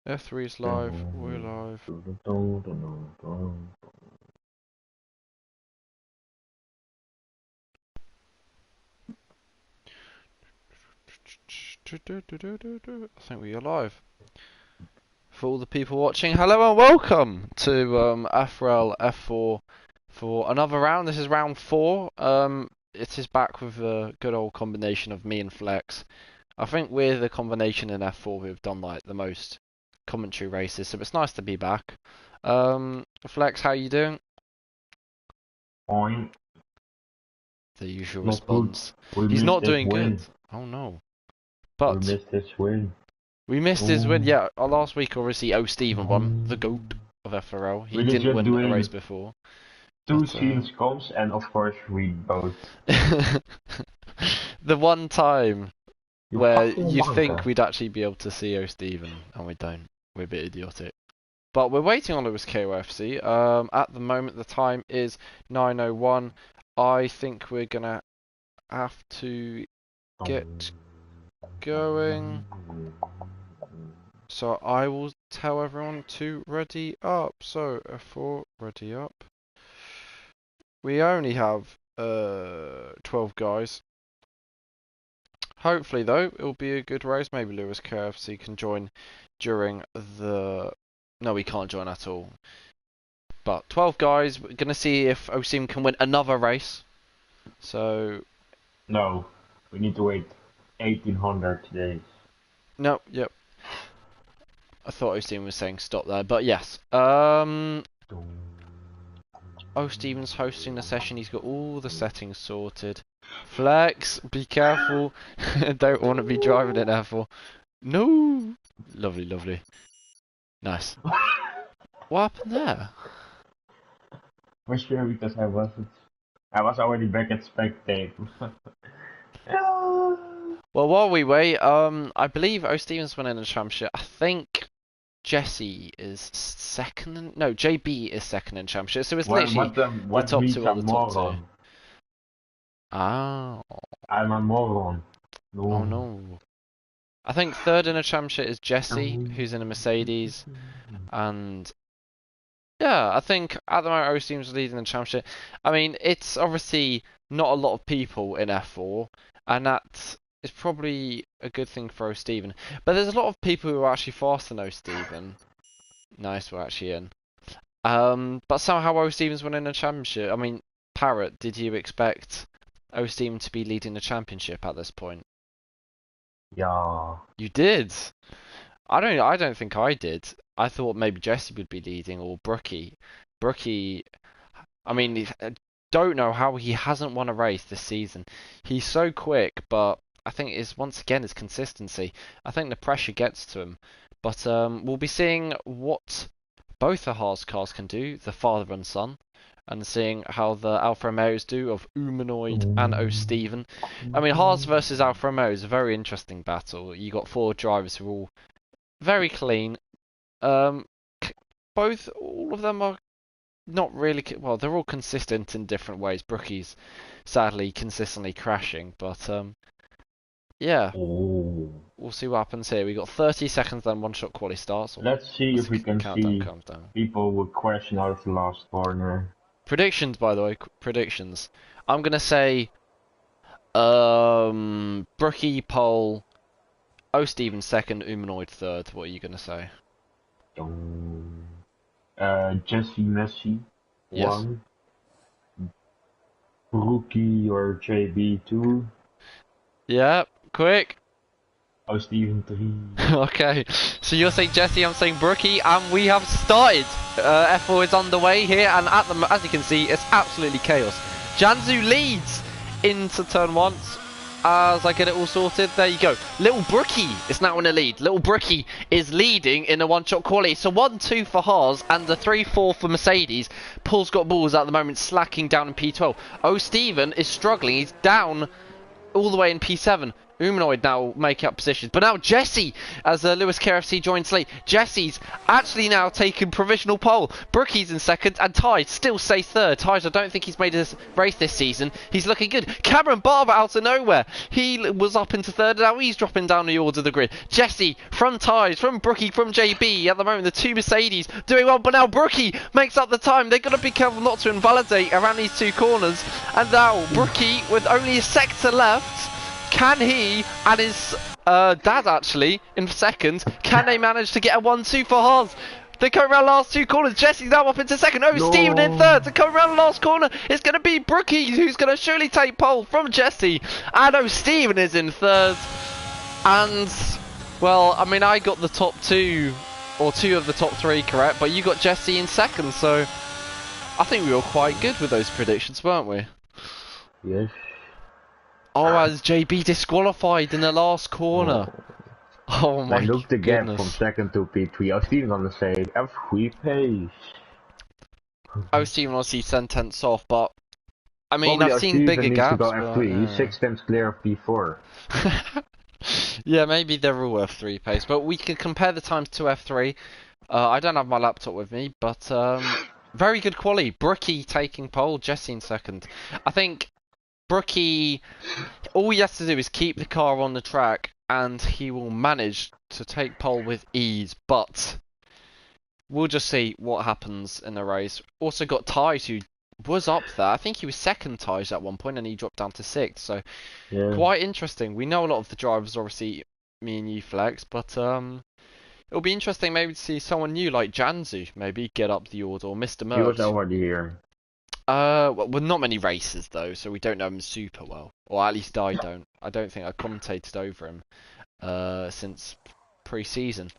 F3's live, we're live. I think we are live. For all the people watching, hello and welcome to FRL F4 for another round. This is round 4. It is back with a good old combination of me and Flex. I think we're the combination in F4 who've done like the most commentary races, so it's nice to be back. Flex, how you doing? Fine. The usual Not response. good. He's not doing win. good. Oh no. But we missed his win. We missed his win. Yeah, last week obviously Stephen won, the GOAT of FRL. He didn't win a race before. Two scenes comes and of course we both. The one time where you think we'd actually be able to see Stephen and we don't. We're a bit idiotic. But we're waiting on Lewis KOFC. At the moment the time is 9:01. I think we're gonna have to get going. So I will tell everyone to ready up. So F4 ready up. We only have 12 guys. Hopefully though it'll be a good race. Maybe Lewis KFC can join during the... No, he can't join at all. But 12 guys. We're gonna see if Osim can win another race. So no, we need to wait 1800 days. No, yep. I thought Osim was saying stop there, but yes. Oh, Steven's hosting the session. He's got all the settings sorted. Flex, be careful. Don't want to be driving an F4. No. Lovely, lovely. Nice. What happened there? For sure, because I was already back at spectate. Well, while we wait, I believe Stevens went in the championship. I think Jesse is second. No, JB is second in championship. So it's literally the top 2 or the top 2. Ah. I'm a moron. No. Oh no. I think third in a championship is Jesse, who's in a Mercedes, and yeah, I think at the moment Osim's leading the championship. I mean, it's obviously not a lot of people in F4, and that is probably a good thing for O'Steven. But there's a lot of people who are actually faster than O'Steven. Nice, we're actually in. But somehow O'Steven's winning a championship. I mean, Parrot, did you expect O'Steven to be leading the championship at this point? Yeah. You did? I don't think I did. I thought maybe Jesse would be leading or Brookie. Brookie, I mean, I don't know how he hasn't won a race this season. He's so quick, but I think it's once again his consistency. I think the pressure gets to him. But we'll be seeing what both the Haas cars can do, the father and son, and seeing how the Alfa Romeos do of Humanoid and O'Steven. I mean, Haas versus Alfa Romeo is a very interesting battle. You got 4 drivers who are all very clean. All of them are not really, well, they're all consistent in different ways. Brookie's sadly consistently crashing, but yeah, we'll see what happens here. We got 30 seconds, then one-shot quali starts. Let's see if we can see people will crash out of the last corner. Predictions, by the way, predictions. I'm gonna say, Brookie pole, O'Steven second, Humanoid third. What are you gonna say? Jesse Messi, yes. 1. Brookie or JB 2. Yeah, quick. O'Steven 3. Okay, so you're saying Jesse, I'm saying Brookie, and we have started. F4 is underway here, and as you can see, it's absolutely chaos. Janzu leads into turn 1. As I get it all sorted, there you go. Little Brookie is now in the lead. Little Brookie is leading in a one-shot quali. So 1-2 for Haas and a 3-4 for Mercedes. Paul's got balls at the moment, slacking down in P12. O'Steven is struggling. He's down all the way in P7. Humanoid now making up positions, but now Jesse, as Lewis KFC joins late, Jesse's actually now taking provisional pole. Brookie's in second, and Ty still stays third. Ty, I don't think he's made a race this season. He's looking good. Cameron Barber out of nowhere. He was up into third, now he's dropping down the order of the grid. Jesse from Ty, from Brookie, from JB. At the moment, the two Mercedes doing well, but now Brookie makes up the time. They've got to be careful not to invalidate around these two corners. And now Brookie, with only a sector left, can he and his dad actually in second, can they manage to get a 1-2 for Haas? They come around last two corners. Jesse's now up into second. Oh, no. Steven in third. To come around the last corner, it's going to be Brookie who's going to surely take pole from Jesse. And oh, Steven is in third. And, well, I mean, I got the top two, or two of the top three correct, but you got Jesse in second, so I think we were quite good with those predictions, weren't we? Yes. Oh, as JB disqualified in the last corner. Oh my goodness. Look the gap goodness. from second to P3. Oh, Steven's on the same F3 pace. Oh, Steven obviously 10 tenths off, but I mean, probably I've seen bigger gaps. To go F3. He's 6 tenths clear of P4. Yeah, maybe they're all F3 pace, but we can compare the times to F3. I don't have my laptop with me, but very good quality. Brookie taking pole, Jesse in second. I think Brookie, all he has to do is keep the car on the track and he will manage to take pole with ease, but we'll just see what happens in the race. Also got Ties, who was up there. I think he was second Ties at one point and he dropped down to sixth, so yeah. Quite interesting. We know a lot of the drivers, obviously me and you Flex, but it'll be interesting maybe to see someone new like Janzu maybe get up the order, or Mr. Merckx. He was already here. Well, not many races though, so we don't know him super well, or at least I don't. I don't think I commentated over him since pre-season.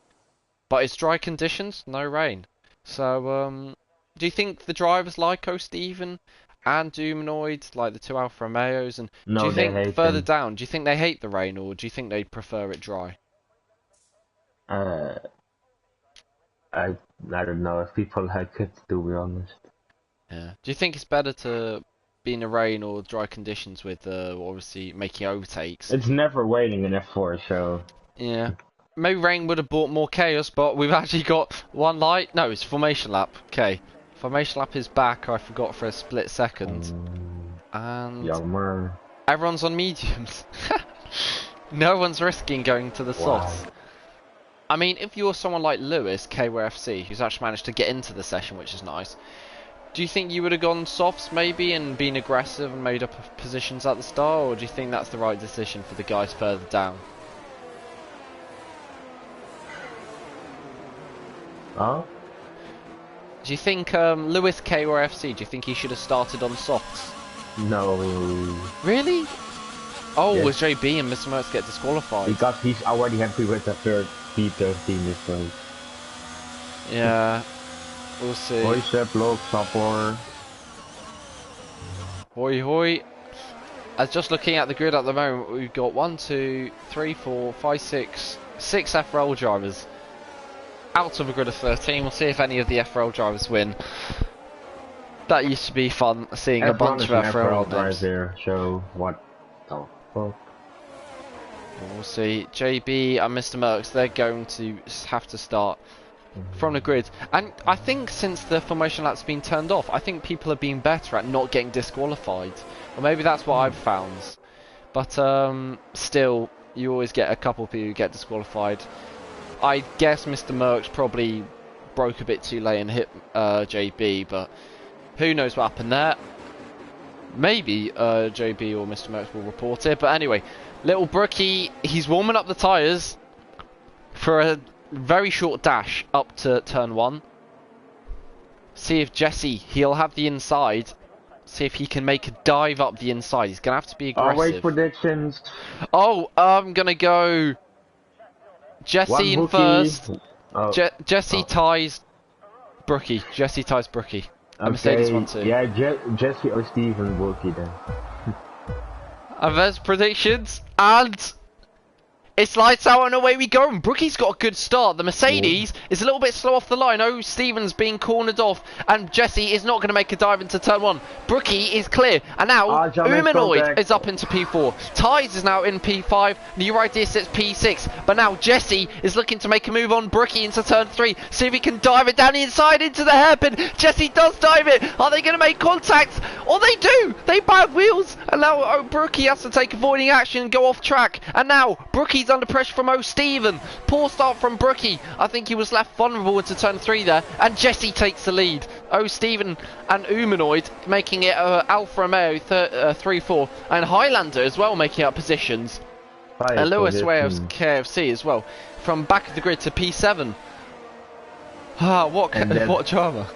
But it's dry conditions, no rain. So, do you think the drivers like Steven and Humanoid, like the two Alfa Romeos, and no, do you think further them. down, do you think they hate the rain, or do you think they prefer it dry? I don't know if people like it, to be honest. Yeah. Do you think it's better to be in the rain or dry conditions with obviously making overtakes? It's never raining in F4, so... Yeah. Maybe rain would have brought more chaos, but we've actually got one light. No, it's formation lap. Okay. Formation lap is back, I forgot for a split second. And... Jammer. Everyone's on mediums. No one's risking going to the softs. I mean, if you're someone like Lewis, KWFC, who's actually managed to get into the session, which is nice, do you think you would have gone softs maybe and been aggressive and made up positions at the start, or do you think that's the right decision for the guys further down? Huh? Do you think Lewis KWFC, do you think he should have started on softs? No. Really? Oh, yes. Was JB and Mr. Merckx get disqualified? Because he's already happy with the third P13 this race. Yeah. We'll see. Hoi Sepp, Loop, Sapor. Hoi hoi. As just looking at the grid at the moment, we've got 1, 2, 3, 4, 5, 6 FRL drivers out of a grid of 13. We'll see if any of the FRL drivers win. That used to be fun, seeing a bunch of FRL drivers there. So what the fuck? We'll see. JB and Mr. Merckx, they're going to have to start from the grid, and I think since the formation lap's been turned off, I think people have been better at not getting disqualified, or maybe that's what I've found. But still, you always get a couple of people who get disqualified. I guess Mr. Merckx probably broke a bit too late and hit JB, but who knows what happened there. Maybe JB or Mr. Merckx will report it, but anyway, little Brookie, he's warming up the tyres for a very short dash up to turn 1. See if Jesse, he'll have the inside. See if he can make a dive up the inside. He's gonna have to be aggressive. Race predictions. Oh, I'm gonna go Jesse in first. Jesse ties Brookie. Jesse ties Brookie. Okay. Mercedes 1-2. Yeah, Jesse or Steven Brookie then. And there's predictions, and It's lights out and away we go. And Brookie's got a good start. The Mercedes is a little bit slow off the line. Oh, Stevens being cornered off. And Jesse is not going to make a dive into turn 1. Brookie is clear. And now Umanoid is up into P4. Ties is now in P5. New idea sits P6. But now Jesse is looking to make a move on Brookie into turn 3. See if he can dive it down the inside into the hairpin. Jesse does dive it. Are they going to make contact? Oh, they do. They bag wheels. And now Brookie has to take avoiding action and go off track. And now Brookie's under pressure from O'Steven. Poor start from Brookie. I think he was left vulnerable into turn 3 there. And Jesse takes the lead. O'Steven and Umanoid making it Alfa Romeo 3-4. And Highlander as well making up positions. And Lewis Wales KFC as well. From back of the grid to P7. Ah, what drama.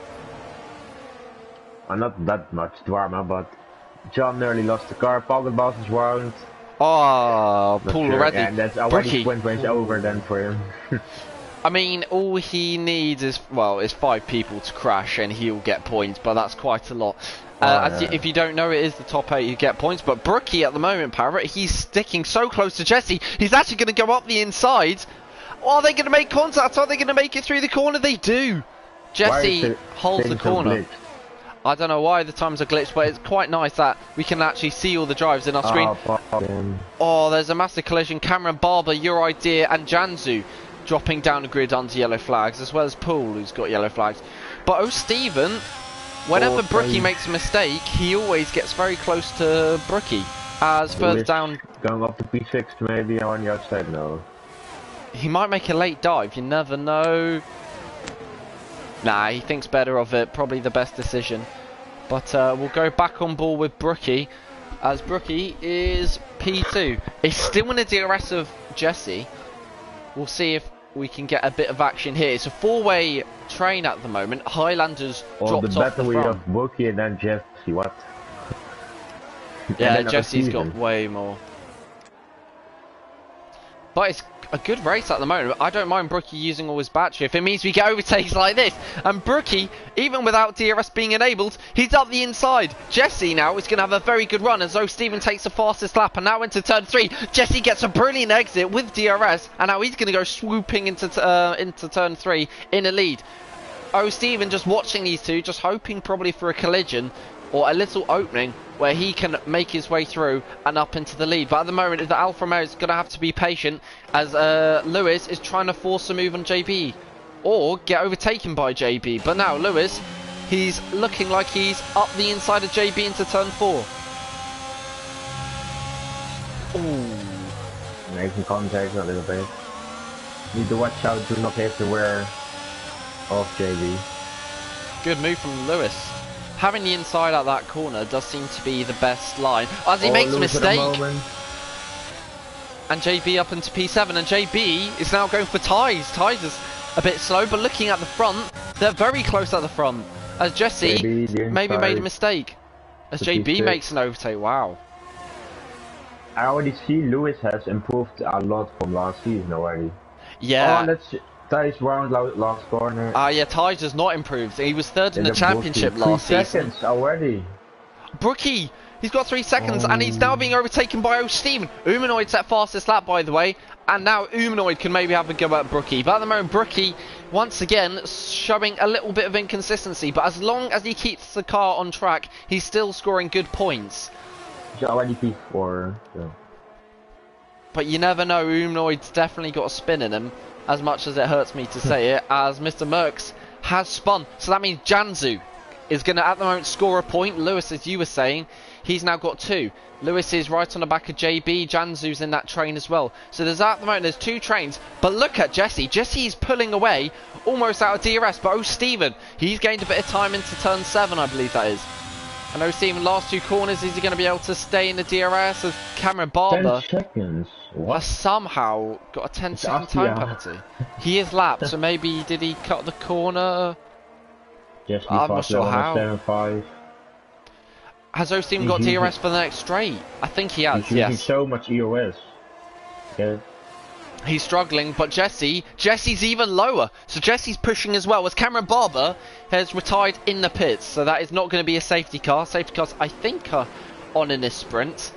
Well, not that much drama, but John nearly lost the car. Poggenbos is round. Oh, Paul already. Yeah, that's already point range over then for him. I mean, all he needs is 5 people to crash and he'll get points, but that's quite a lot. If you don't know, it is the top 8 who get points, but Brookie at the moment, Parrot, he's sticking so close to Jesse, he's actually going to go up the inside. Are they going to make contact? Are they going to make it through the corner? They do. Jesse holds the corner. I don't know why the times are glitched, but it's quite nice that we can actually see all the drives in our screen. Oh, there's a massive collision. Cameron Barber, Your Idea, and Janzu dropping down the grid onto yellow flags, as well as Poole, who's got yellow flags. But O'Steven, whenever Brookie makes a mistake, he always gets very close to Brookie. As further down... Going up to P6 maybe on the outside, no. He might make a late dive, you never know. Nah, he thinks better of it, probably the best decision. But we'll go back on ball with Brookie, as Brookie is P2. It's still in a DRS of Jesse. We'll see if we can get a bit of action here. It's a 4-way train at the moment. Highlanders dropped off the front. The battery of Brookie and then Jesse, what? Yeah, Jesse's got way more. But it's a good race at the moment. I don't mind Brookie using all his battery if it means we get overtakes like this. And Brookie, even without DRS being enabled, he's up the inside. Jesse now is going to have a very good run as O'Steven takes the fastest lap. And now into turn 3, Jesse gets a brilliant exit with DRS. And now he's going to go swooping into turn 3 in a lead. O'Steven just watching these two, just hoping probably for a collision or a little opening where he can make his way through and up into the lead. But at the moment, the Alfa Romeo is going to have to be patient as Lewis is trying to force a move on JB or get overtaken by JB. But now Lewis, he's looking like he's up the inside of JB into turn 4. Ooh. Making contact a little bit. Need to watch out to not hit the rear of JB. Good move from Lewis. Having the inside at that corner does seem to be the best line. As he makes a mistake. And JB up into P7. And JB is now going for Ties. Ties is a bit slow, but looking at the front, they're very close at the front. As Jesse maybe made a mistake. As JB makes an overtake. Wow. I already see Lewis has improved a lot from last season already. Yeah. Oh, let's... Ties round last corner. Yeah, Ties has not improved. He was third in the championship last season. 3 seconds already. Brookie, he's got 3 seconds and he's now being overtaken by O'Steven. Umanoid set fastest lap, by the way. And now Umanoid can maybe have a go at Brookie. But at the moment, Brookie, once again, showing a little bit of inconsistency. But as long as he keeps the car on track, he's still scoring good points. He's already P4. So. But you never know, Umanoid's definitely got a spin in him. As much as it hurts me to say it, as Mr. Merckx has spun. So that means Janzu is going to, at the moment, score a point. Lewis, as you were saying, he's now got 2. Lewis is right on the back of JB. Janzu's in that train as well. So there's at the moment, there's 2 trains. But look at Jesse. Jesse's pulling away, almost out of DRS. But O'Steven, he's gained a bit of time into turn 7, I believe that is. And O'Steven, last 2 corners, is he going to be able to stay in the DRS? As Cameron Barber 10 seconds. What? Somehow got a 10-second time penalty. He is lapped, so maybe did he cut the corner? Yes, I'm not sure how. 7-5. Has O'Steven got DRS for the next straight? I think he has, he's using so much EOS. Yeah. He's struggling, but Jesse's even lower. So Jesse's pushing as well, as Cameron Barber has retired in the pits. So that is not going to be a safety car. Safety cars, I think, are on in this sprint.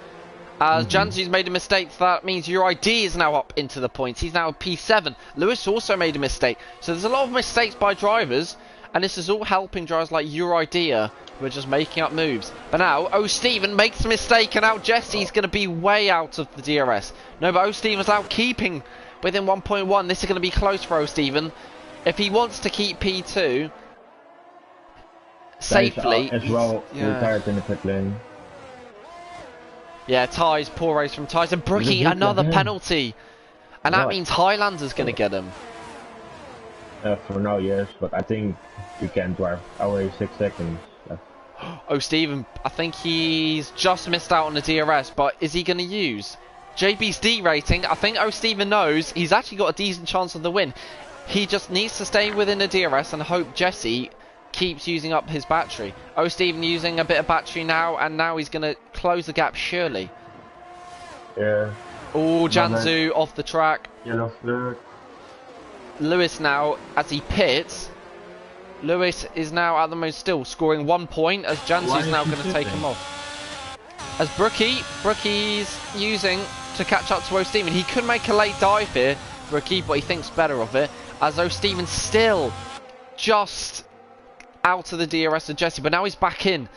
As Janzu's made a mistake, that means your ID is now up into the points. He's now P7. Lewis also made a mistake. So there's a lot of mistakes by drivers, and this is all helping drivers like your idea who are just making up moves. But now, O'Stephen makes a mistake, and now Jesse's going to be way out of the DRS. No, but O'Stephen's now keeping within 1.1. This is going to be close for O'Stephen. If he wants to keep P2 safely, as well, retired in the pit lane. Yeah, ties, poor race from ties, and Brookie, another penalty. And that means Highlander's going to get him. For now, yes, but I think we can drive away 6 seconds. Oh, Stephen, I think he's just missed out on the DRS, but is he going to use JB's D rating? I think Stephen knows he's actually got a decent chance of the win. He just needs to stay within the DRS and hope Jesse keeps using up his battery. Stephen using a bit of battery now, and now he's going to close the gap, surely. Yeah. Oh, Janzu off the track. Yellow flag. Lewis now, as he pits, Lewis is now at the most still scoring 1 point, as Janzu's now going to take him off. As Brookie's using to catch up to O'Stephen. He could make a late dive here, Brookie, but he thinks better of it, as O'Stephen still just out of the DRS of Jesse, but now he's back in.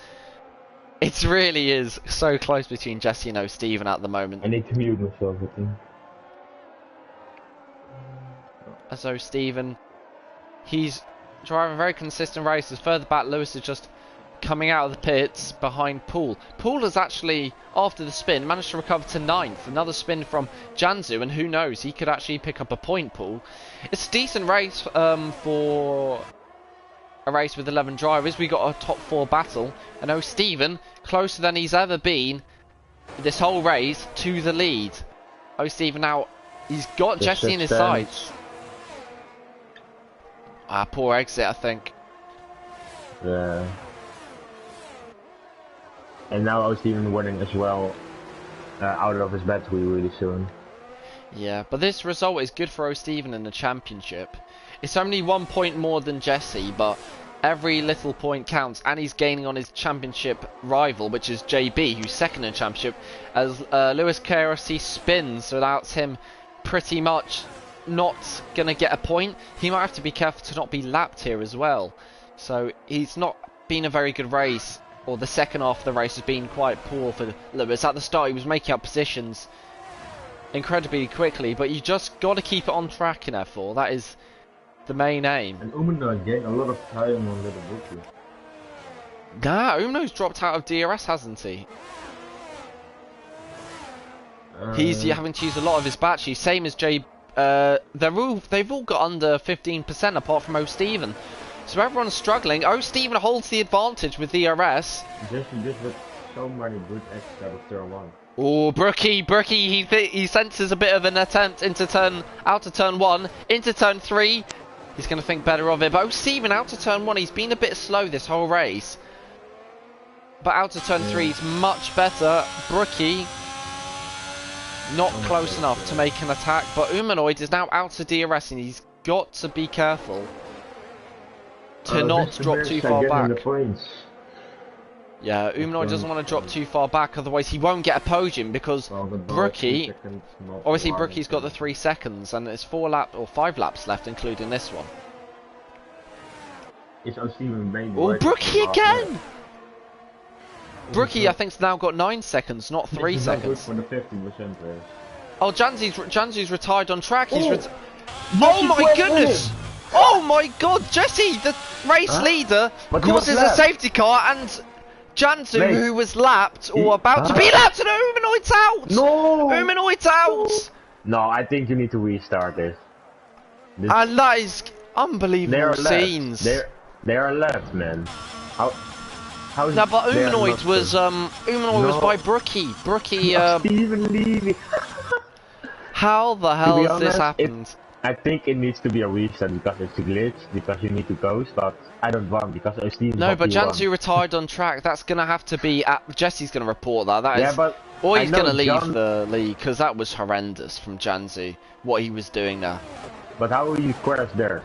It really is so close between Jesse and O'Stephen at the moment. I need to mute myself, I think. As O'Stephen, he's driving very consistent races. Further back, Lewis is just coming out of the pits behind Poole. Poole has actually, after the spin, managed to recover to 9th. Another spin from Janzu, and who knows, he could actually pick up a point, Poole. It's a decent race for a race with 11 drivers. We got a top 4 battle, and O'Stephen closer than he's ever been this whole race to the lead. O'Stephen now, he's got Jesse in his sights. Poor exit, I think. Yeah. And now O'Stephen winning as well, out of his battery really soon. Yeah, but this result is good for O'Stephen in the championship. It's only 1 point more than Jesse, but every little point counts, and he's gaining on his championship rival, which is JB, who's second in the championship, as Lewis KRC spins without him pretty much not going to get a point. He might have to be careful to not be lapped here as well. So he's not been a very good race, or the second half of the race has been quite poor for Lewis. At the start he was making up positions incredibly quickly, but you just got to keep it on track in F4. That is the main aim. And Umino gained a lot of time on Little Bookie. Nah, Umino's dropped out of DRS, hasn't he? He's having to use a lot of his battery, same as J. They've all got under 15% apart from O'Stephen. So everyone's struggling. O'Stephen holds the advantage with DRS. Just with so many good exits out of turn 1. Oh, Brookie, he senses a bit of an attempt out of turn 1, into turn 3. He's going to think better of it. But O'Stephen out of turn 1, he's been a bit slow this whole race. But out of turn 3, he's much better. Brookie, not close enough to make an attack. But Humanoid is now out of DRS, and he's got to be careful to not drop too far back. Yeah, Uminoid doesn't want to drop too far back, otherwise he won't get a podium, because Brookie, obviously Brookie's got the 3 seconds, and there's 5 laps left, including this one. Oh, Brookie again! Brookie, I think, has now got 9 seconds, not 3 seconds. Oh, Janzu's retired on track. He's oh my goodness! Oh my god, Jesse, the race leader, causes a safety car, and Janzu, who was lapped, or about to be lapped, and Humanoid's out! No! Humanoid's out! No, I think you need to restart this. And that is unbelievable scenes. They are left, man. How no, but Humanoid was was by Brookie. Brookie, Stephen leaving. How the hell has this happened? I think it needs to be a restart because it's a glitch, because you need to ghost, but I don't want, because Stephen. No, but Janzu retired on track. That's gonna have to be Jesse's gonna report that. That is, yeah, but or he's gonna leave the league, because that was horrendous from Janzu, what he was doing there. But how will you crash there?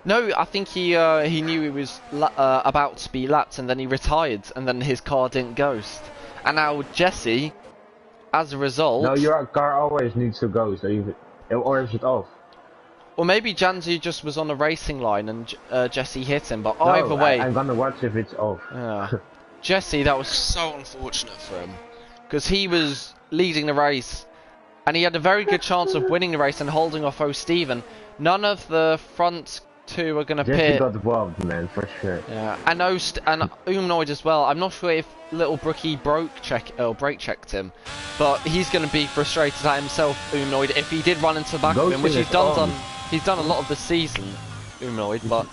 No, I think he knew he was about to be lapped, and then he retired, and then his car didn't ghost. And now Jesse as a No, result, your car always needs to go, so you, or is it off? or maybe Janzu just was on the racing line and Jesse hit him. But either No, way, I'm gonna watch if it's off. Jesse, that was so unfortunate for him because he was leading the race and he had a very good chance of winning the race and holding off O'Steven. None of the front two are going to Jesse pit. got involved, man, for sure. Yeah, and Umnoid as well. I'm not sure if little Brookie brake checked him, but he's going to be frustrated at himself, Umnoid, if he did run into the back of him, which he's done a lot of the season, Umnoid. But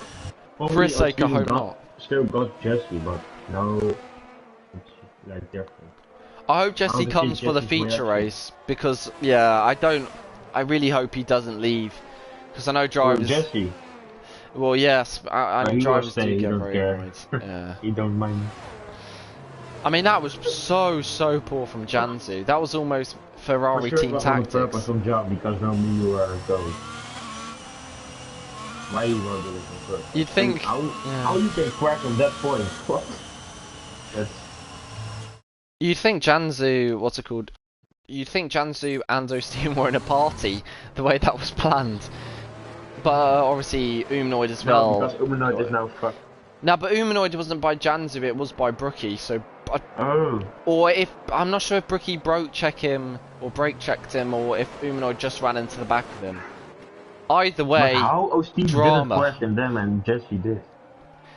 for his sake, I hope not. Still got Jesse, but no, it's like different. I hope Jesse comes for the feature race because I really hope he doesn't leave because I know drivers. Jesse. Well, yes, and drivers do get very care. annoyed. Yeah. He don't mind. I mean, that was so poor from Janzu. That was almost Ferrari team tactics. On purpose from job because no me were goes. Why you gonna do this on purpose? You'd think. How you can crash on that point? What? That's. You'd think Janzu, what's it called? You'd think Janzu and O'Steven were in a party the way that was planned. But obviously Umnoid as well. No, because Umnoid is now fucked. No, but Umnoid wasn't by Janzu, it was by Brookie, so... Oh. Or if... I'm not sure if Brookie brake checked him, or if Umnoid just ran into the back of him. Either way, but how O'Steven didn't question them and Jesse did.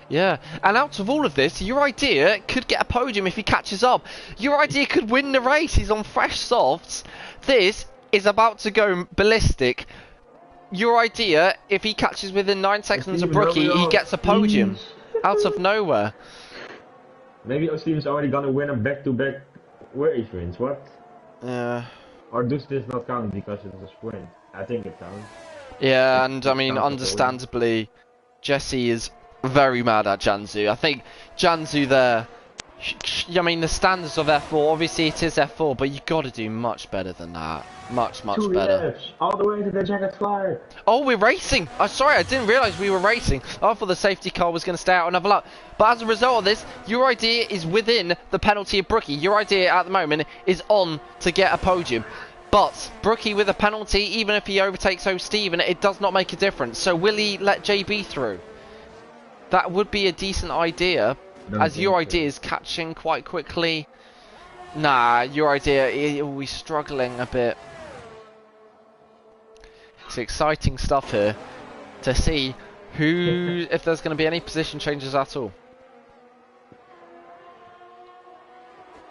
Yeah, and out of all of this, your idea could get a podium if he catches up. Your idea could win the race, he's on fresh softs. This is about to go ballistic. Your idea, if he catches within 9 seconds of Brookie, he gets a podium. Out of nowhere. Maybe O'Steven's already gonna win a back-to-back race wins, what? Yeah. Or does this not count because it's a sprint? I think it counts. Yeah, and I mean, understandably, Jesse is very mad at Janzu. I think Janzu there... I mean, the standards of F4, obviously it is F4, but you got to do much better than that. Much better. 2 laps, all the way to the jacket fire. Oh, we're racing! Oh, sorry, I didn't realise we were racing. I thought the safety car was going to stay out another lap. But as a result of this, your idea is within the penalty of Brookie. Your idea at the moment is on to get a podium. But Brookie with a penalty, even if he overtakes O'Steven, it does not make a difference. So will he let JB through? That would be a decent idea. As your idea is catching quite quickly. Nah, your idea will be struggling a bit. It's exciting stuff here to see if there's going to be any position changes at all.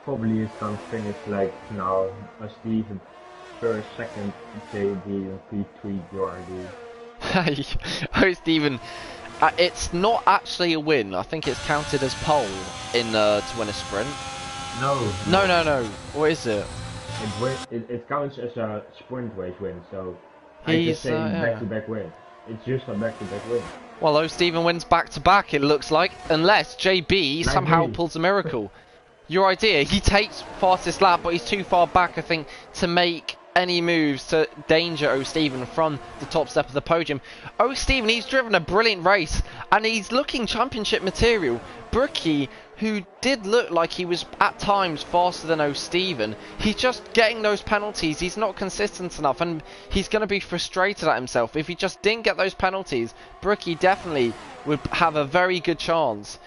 Probably it's gonna finish like now, Steven first, second, JB, and P3 your idea. Oh, Steven. It's not actually a win. I think it's counted as pole to win a sprint. No. What is it? It counts as a sprint race win, so I just say back-to-back win. It's just a back-to-back win. Well, O'Steven wins back-to-back, it looks like, unless JB somehow pulls a miracle. Your idea, he takes fastest lap, but he's too far back, I think, to make any moves to danger O'Steven from the top step of the podium. O'Steven, he's driven a brilliant race and he's looking championship material. Brookie, who did look like he was at times faster than O'Steven, he's just getting those penalties. He's not consistent enough and he's going to be frustrated at himself. If he just didn't get those penalties, Brookie definitely would have a very good chance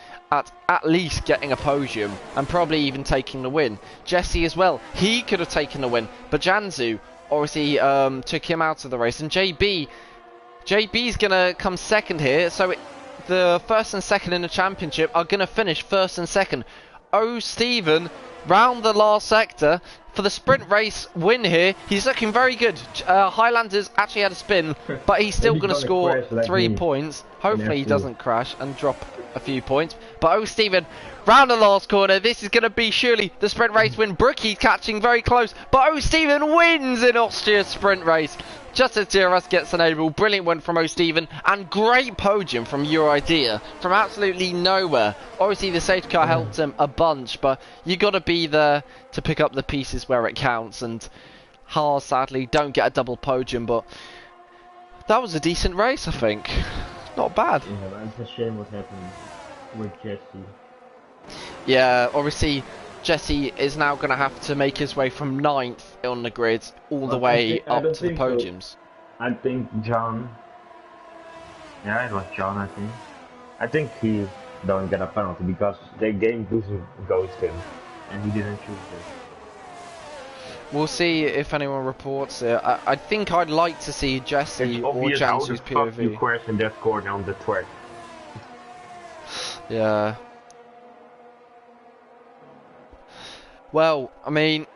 at least getting a podium and probably even taking the win. Jesse as well, he could have taken the win, but Janzu obviously took him out of the race, and JB's gonna come second here, so the first and second in the championship are gonna finish first and second. O'Steven round the last sector for the sprint race win here. He's looking very good. Highlanders actually had a spin, but he's still going to score 3 points. Hopefully he doesn't crash and drop a few points. But O'Steven round the last corner. This is going to be surely the sprint race win. Brookie catching very close, but O'Steven wins in Austria's sprint race. Just as DRS gets enabled. Brilliant win from O'Steven and great podium from Your Idea from absolutely nowhere. Obviously the safety car helped him a bunch, but you got to be there to pick up the pieces where it counts, and Haas sadly don't get a double podium, but that was a decent race, I think. Not bad. Yeah, it's a shame what happened with Jesse. Yeah, obviously Jesse is now going to have to make his way from 9th on the grid all the But way I up don't to the think so. podiums. I think John. Yeah, it was John. I think. I think he don't get a penalty because they gave Ghost him, and he didn't choose it. We'll see if anyone reports it. I think I'd like to see Jesse It's or obvious how the Jansu's fuck you POV. crash in that corner on the track. Yeah. Well, I mean,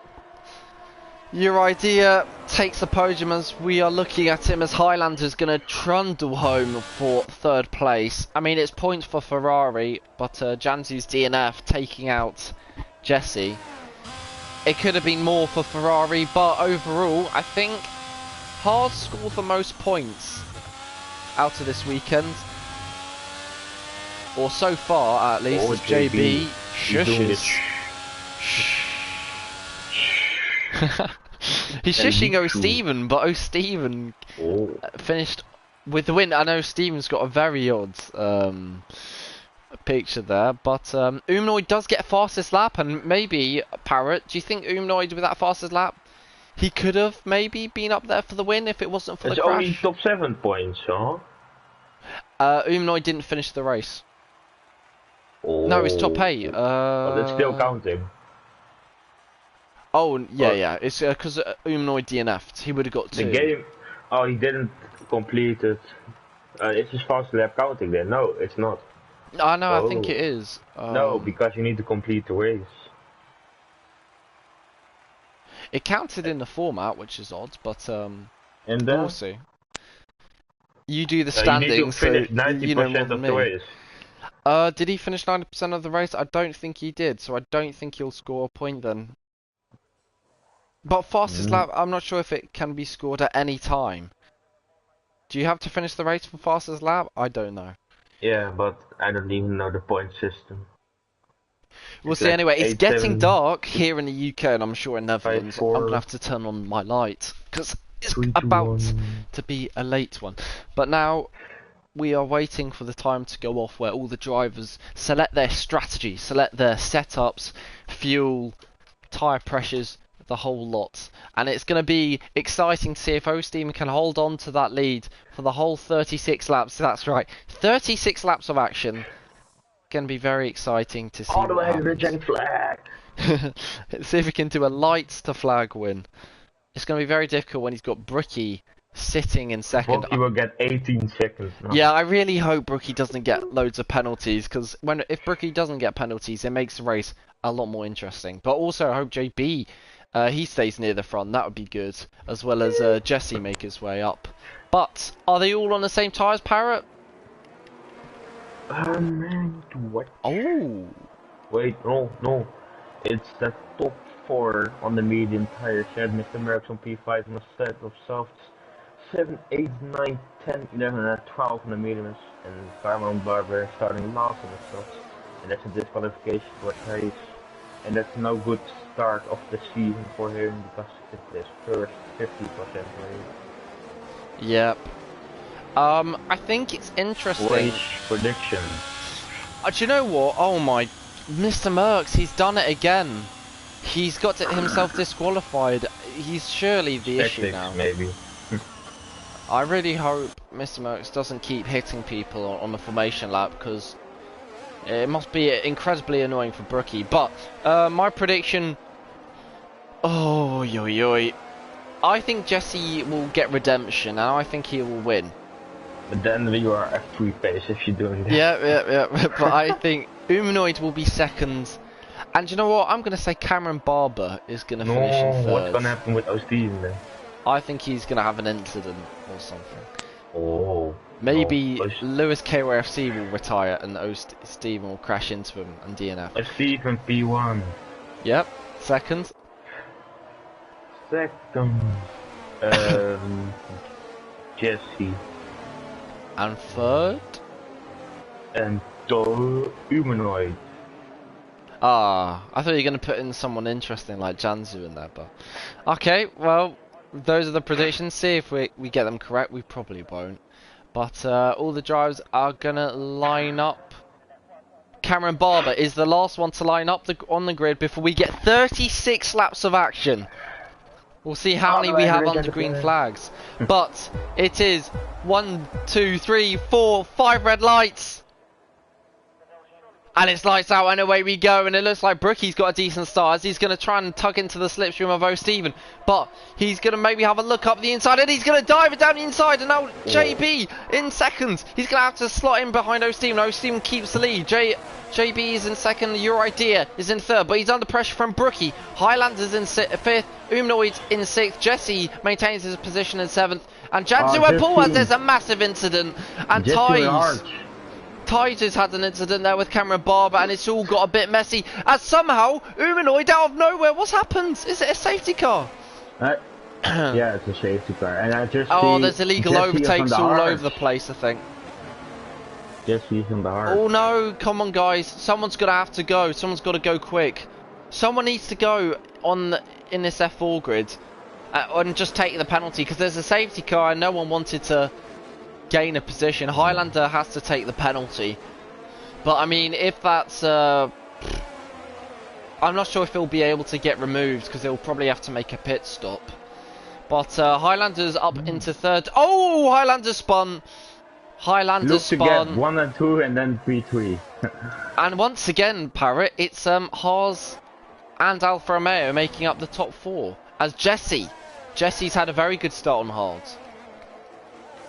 your idea takes the podium as we are looking at him as Highlander's going to trundle home for 3rd place. I mean, it's points for Ferrari, but Jansu's DNF taking out Jesse. It could have been more for Ferrari, but overall, I think Haas scored the most points out of this weekend. Or so far, at least, as JB shushes. He's shushing O'Steven, but O'Steven finished with the win. I know Steven's got a very odd picture there, but Umnoid does get fastest lap, and maybe, Parrot, do you think Umnoid with that fastest lap, he could have maybe been up there for the win if it wasn't for the crash? It's only top 7 points, huh? Umnoid didn't finish the race. Oh. No, it's top 8. But it's still counting. Oh, yeah. It's because Umnoid DNF'd. He would have got 2. The game... Oh, he didn't complete it. It's his fast lap counting then? No, it's not. I know, I think it is. No, because you need to complete the race. It counted in the format, which is odd, but and then we'll see. You do the standings, you need to finish 90% of the race. Did he finish 90% of the race? I don't think he did, so I don't think he'll score a point then. But fastest lap, I'm not sure if it can be scored at any time. Do you have to finish the race for fastest lap? I don't know. Yeah, but I don't even know the point system. We'll see anyway. It's getting dark here in the UK, and I'm sure in Netherlands. I'm going to have to turn on my light, because it's about to be a late one. But now, we are waiting for the time to go off where all the drivers select their strategy, select their setups, fuel, tyre pressures, the whole lot. And it's going to be exciting to see if O'Steven can hold on to that lead for the whole 36 laps. That's right, 36 laps of action. Going to be very exciting to see. All the way to the reject flag. See if we can do a lights to flag win. It's going to be very difficult when he's got Brookie sitting in second. Brookie will get 18 seconds now. Yeah, I really hope Brookie doesn't get loads of penalties, because if Brookie doesn't get penalties, it makes the race a lot more interesting. But also, I hope JB he stays near the front. That would be good, as well as Jesse make his way up. But are they all on the same tyres, Parrot? What? Oh. Wait, no. It's the top 4 on the medium tires. You had Mr. Merckx on P5 on a set of softs. 7, 8, 9, 10, 11, and 12 on the mediums. And Carmen Barber starting last on the softs. And that's a disqualification for Prix. And that's no good start of the season for him, because it's his first 50% race. Yep. I think it's interesting. Race prediction. Do you know what? Oh my, Mr. Merckx, he's done it again. He's got himself disqualified. He's surely the issue now. Maybe. I really hope Mr. Merckx doesn't keep hitting people on the formation lap, because it must be incredibly annoying for Brookie. But my prediction. Oh, yo. I think Jesse will get redemption, and I think he will win. But then you are at free pace if you're doing that. Yeah. But I think Umanoid will be second. And you know what? I'm going to say Cameron Barber is going to finish in third. What's going to happen with O'Steven then? I think he's going to have an incident or something. Oh. Maybe Lewis KYFC will retire and O'Steven will crash into him and DNF. O'Steven P1. Yep. Second. Jesse. And third? And Humanoid. I thought you were going to put in someone interesting like Jansu in there, but... Okay, well, those are the predictions. See if we get them correct. We probably won't. But all the drivers are going to line up. Cameron Barber is the last one to line up on the grid before we get 36 laps of action. We'll see how many we have under green flags. But it is 1, 2, 3, 4, 5 red lights. And it's lights out and away we go. And it looks like Brookie's got a decent start as he's going to try and tug into the slipstream of O'Steven. But he's going to maybe have a look up the inside and he's going to dive it down the inside. And now JB in seconds. He's going to have to slot in behind O'Steven. O'Steven keeps the lead. JB is in second. Your Idea is in third. But he's under pressure from Brookie. Highlander's in fifth. Umnoid in sixth. Jesse maintains his position in seventh. And Jansu and Paul as there's a massive incident. And Ties has had an incident there with Cameron Barber and it's all got a bit messy as somehow Umanoid out of nowhere, what's happened? Is it a safety car? Yeah, it's a safety car and I just there's illegal Jesse overtakes all over the place I think. Jesse's on the hard. Oh no, come on guys, someone's gonna have to go, someone's gotta go quick. Someone needs to go in this F4 grid and just take the penalty because there's a safety car and no one wanted to gain a position. Highlander has to take the penalty, but I mean if that's I'm not sure if he'll be able to get removed because he'll probably have to make a pit stop. But Highlander's up into third. Oh, Highlander spun. Highlander spun. To get 1 and 2 and then 3-3. And once again, Parrot, it's Haas and Alfa Romeo making up the top 4 as Jesse's had a very good start on Haas.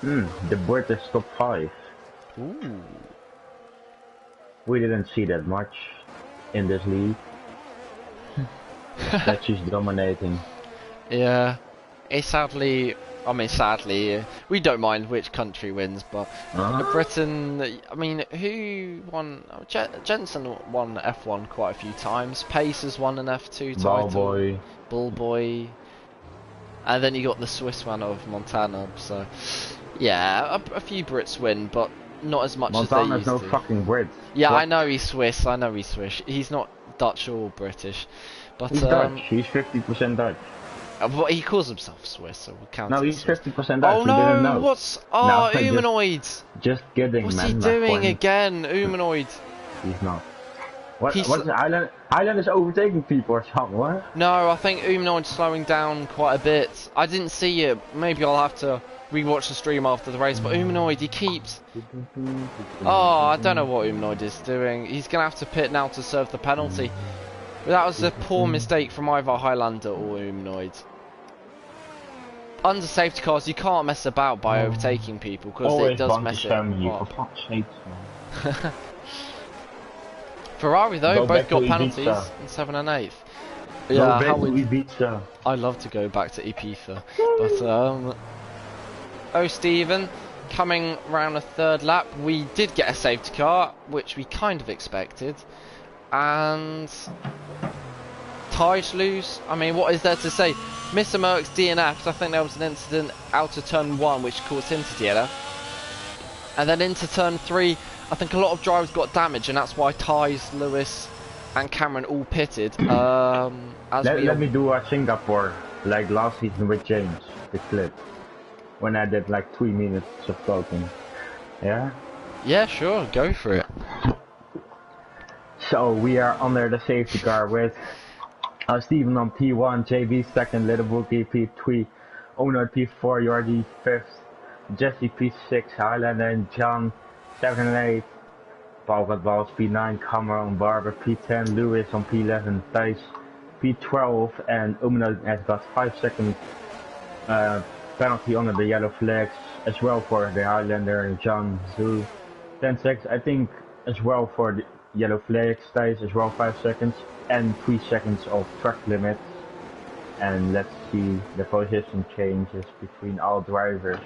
The British top 5. Ooh. We didn't see that much in this league. That she's dominating. Yeah, it's sadly, we don't mind which country wins, but Britain, I mean, who won? Jensen won F1 quite a few times. Pace has won an F2 title. Bullboy. And then you got the Swiss one of Montana, so... Yeah, a few Brits win, but not as much as they used to. Montana's no fucking Brit. Yeah, what? I know he's Swiss. He's not Dutch or British. But he's Dutch. He's 50% Dutch. But he calls himself Swiss, so we'll count. No, he's 50% Dutch. Oh no! What's Humanoid? Just kidding, What's man. What's he doing again? Humanoid. He's not. What's the island? Island is overtaking people or something, what? No, I think Humanoid's slowing down quite a bit. I didn't see it. Maybe I'll have to rewatch the stream after the race, but Humanoid, he keeps... Oh, I don't know what Humanoid is doing. He's going to have to pit now to serve the penalty. But that was a poor mistake from either Highlander or Humanoid. Under safety cars, you can't mess about by overtaking people, because it does mess it up. Ferrari, though, both got penalties in 7th and 8th. Yeah, I'd love to go back to Ibiza. But, O'Steven coming round a third lap. We did get a safety car, which we kind of expected. And tyres loose. I mean, what is there to say? Mr. Merckx DNF'd. I think there was an incident out of turn 1 which caused him to DNF. And then into turn 3, I think a lot of drivers got damaged, and that's why Tyes, Lewis, and Cameron all pitted. Let me do a Singapore, like last season with James, the clip. When I did like 3 minutes of talking. Yeah? Yeah, sure, go for it. So we are under the safety car with Steven on P1, JB second, Little Bookie P3, Ono P4, Jordi 5th, Jesse P6, Highlander and John 7 and 8, Paul got balls P9, Cameron Barber P10, Lewis on P11, Thijs P12, and Umno has got 5 seconds penalty under the yellow flags as well for the Highlander John Zhu. 10 seconds I think as well for the yellow flags, Thijs as well 5 seconds, and 3 seconds of track limit. And let's see the position changes between all drivers.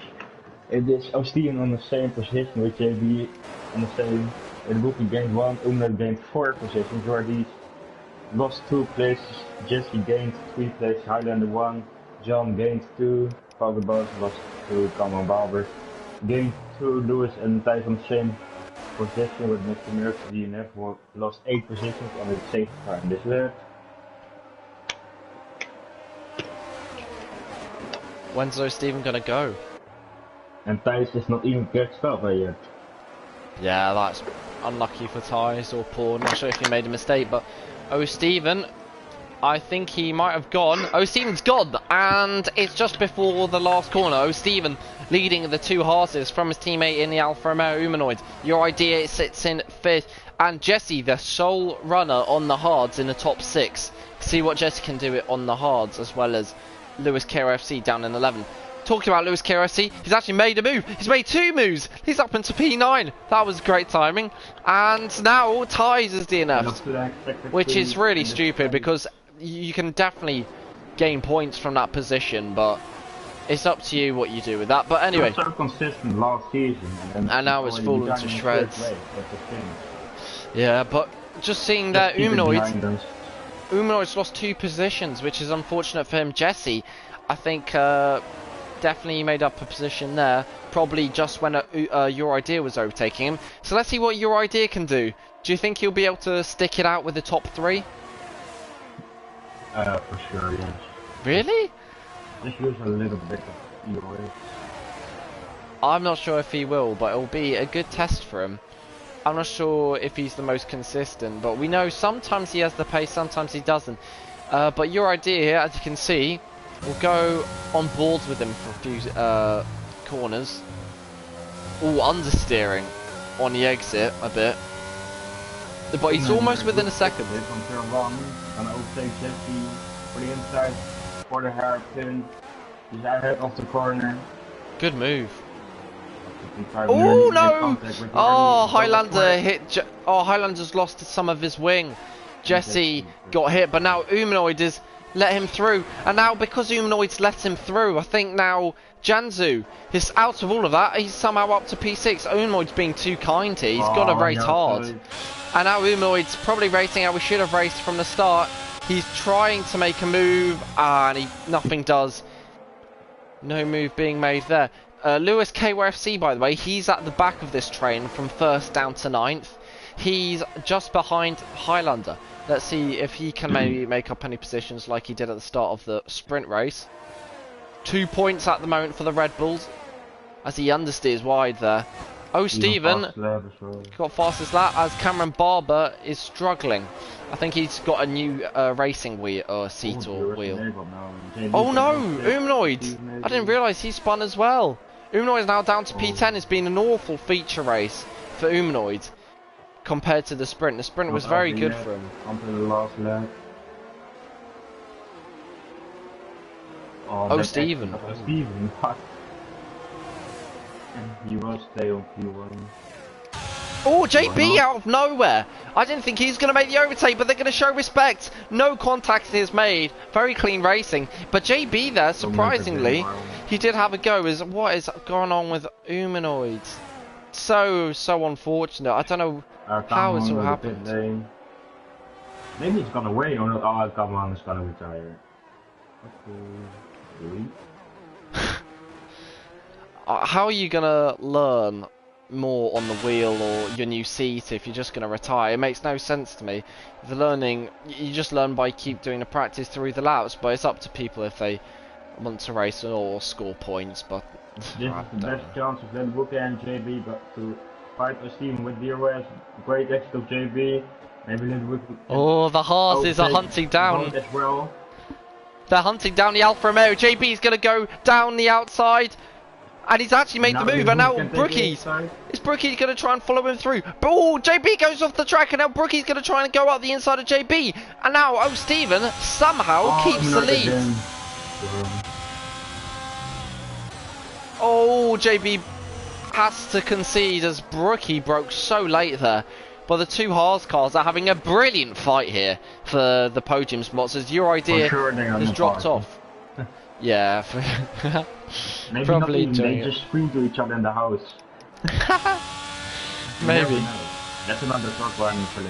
It is Austin on the same position with JB on the same. In the booking gained 1, Umno gained 4 positions, Jordi lost 2 places, Jesse gained 3 places, Highlander 1, John gained 2, Powerball lost 2, Cameron Barber gained 2, Lewis and Thijs on the same position with Mr. Merckx DNF lost 8 positions on the safety car in this lap. When's Steven gonna go? And Thijs is not even catched up yet. Yeah, that's unlucky for tyres or poor. Not sure if he made a mistake, but Stephen, I think he might have gone. Stephen's gone, and it's just before the last corner. Stephen leading the two horses from his teammate in the Alfa Romeo Humanoid. Your idea sits in fifth, and Jesse, the sole runner on the hards in the top 6. See what Jesse can do it on the hards, as well as Lewis KOFC down in 11. Talking about Lewis KOFC, he's actually made a move. He's made 2 moves. He's up into P9. That was great timing. And now ties is DNF'd, which is really stupid because you can definitely gain points from that position, but it's up to you what you do with that. But anyway, it was so consistent last season, and now it's fallen to shreds. Yeah, but just seeing that Humanoid's lost 2 positions, which is unfortunate for him. Jesse, I think definitely made up a position there, probably just when Your Idea was overtaking him. So let's see what Your Idea can do. Do you think he'll be able to stick it out with the top 3? For sure, yes. Really? Just use a little bit of Your Way. I'm not sure if he will, but it'll be a good test for him. I'm not sure if he's the most consistent, but we know sometimes he has the pace, sometimes he doesn't. But Your Idea here, as you can see, will go on boards with him for a few corners. All understeering on the exit a bit. But he's almost within a second. On turn 1, gonna overtake Jesse for the inside, for the hairpin. He's ahead of the corner. Good move. Oh no! Oh, Highlander hit. Highlander's lost some of his wing. Jesse got hit, but now Humanoid has let him through. And now because Humanoid's let him through, I think now Janzu is out of all of that. He's somehow up to P6. Humanoid's being too kind here. He's got to race hard. And now Humanoid's probably racing how we should have raced from the start. He's trying to make a move, and nothing does. No move being made there. Lewis KYFC, by the way, he's at the back of this train from 1st down to 9th. He's just behind Highlander. Let's see if he can maybe make up any positions like he did at the start of the sprint race. 2 points at the moment for the Red Bulls as he understeers wide there. Stephen got fastest lap as Cameron Barber is struggling. I think he's got a new racing wheel, seat or wheel. Oh no, Humanoid! I didn't realise he spun as well. Humanoid is now down to P10. It's been an awful feature race for Humanoid compared to the sprint. The sprint was very good for him. Onto the last lap. Stephen. Stephen, what? He will stay on P1. Oh, JB out of nowhere. I didn't think he was going to make the overtake, but they're going to show respect. No contact is made. Very clean racing. But JB there, surprisingly, he did have a go. What is going on with Humanoids? So unfortunate. I don't know how it's all happened. Maybe he's gone away. Or not. Oh, come on, he's gonna retire. How are you going to learn more on the wheel or your new seat if you're just going to retire? It makes no sense to me. The learning, you just learn by keep doing the practice through the laps, but it's up to people if they want to race or score points. But this is the best chance of then Wookie and JB got to fight a team with the OS. Great exit of JB. Maybe Linwood. Oh, the horses are hunting down. As well. They're hunting down the Alfa Romeo. JB is going to go down the outside. And he's actually made the move, and now Brookie's going to try and follow him through. But JB goes off the track, and now Brookie's going to try and go up the inside of JB. And now Stephen somehow keeps the lead. JB has to concede as Brookie broke so late there. But the two Haas cars are having a brilliant fight here for the podium spots as Your Idea has dropped off. Yeah, maybe probably not even, they just scream to each other in the house. Maybe. That's another talk one for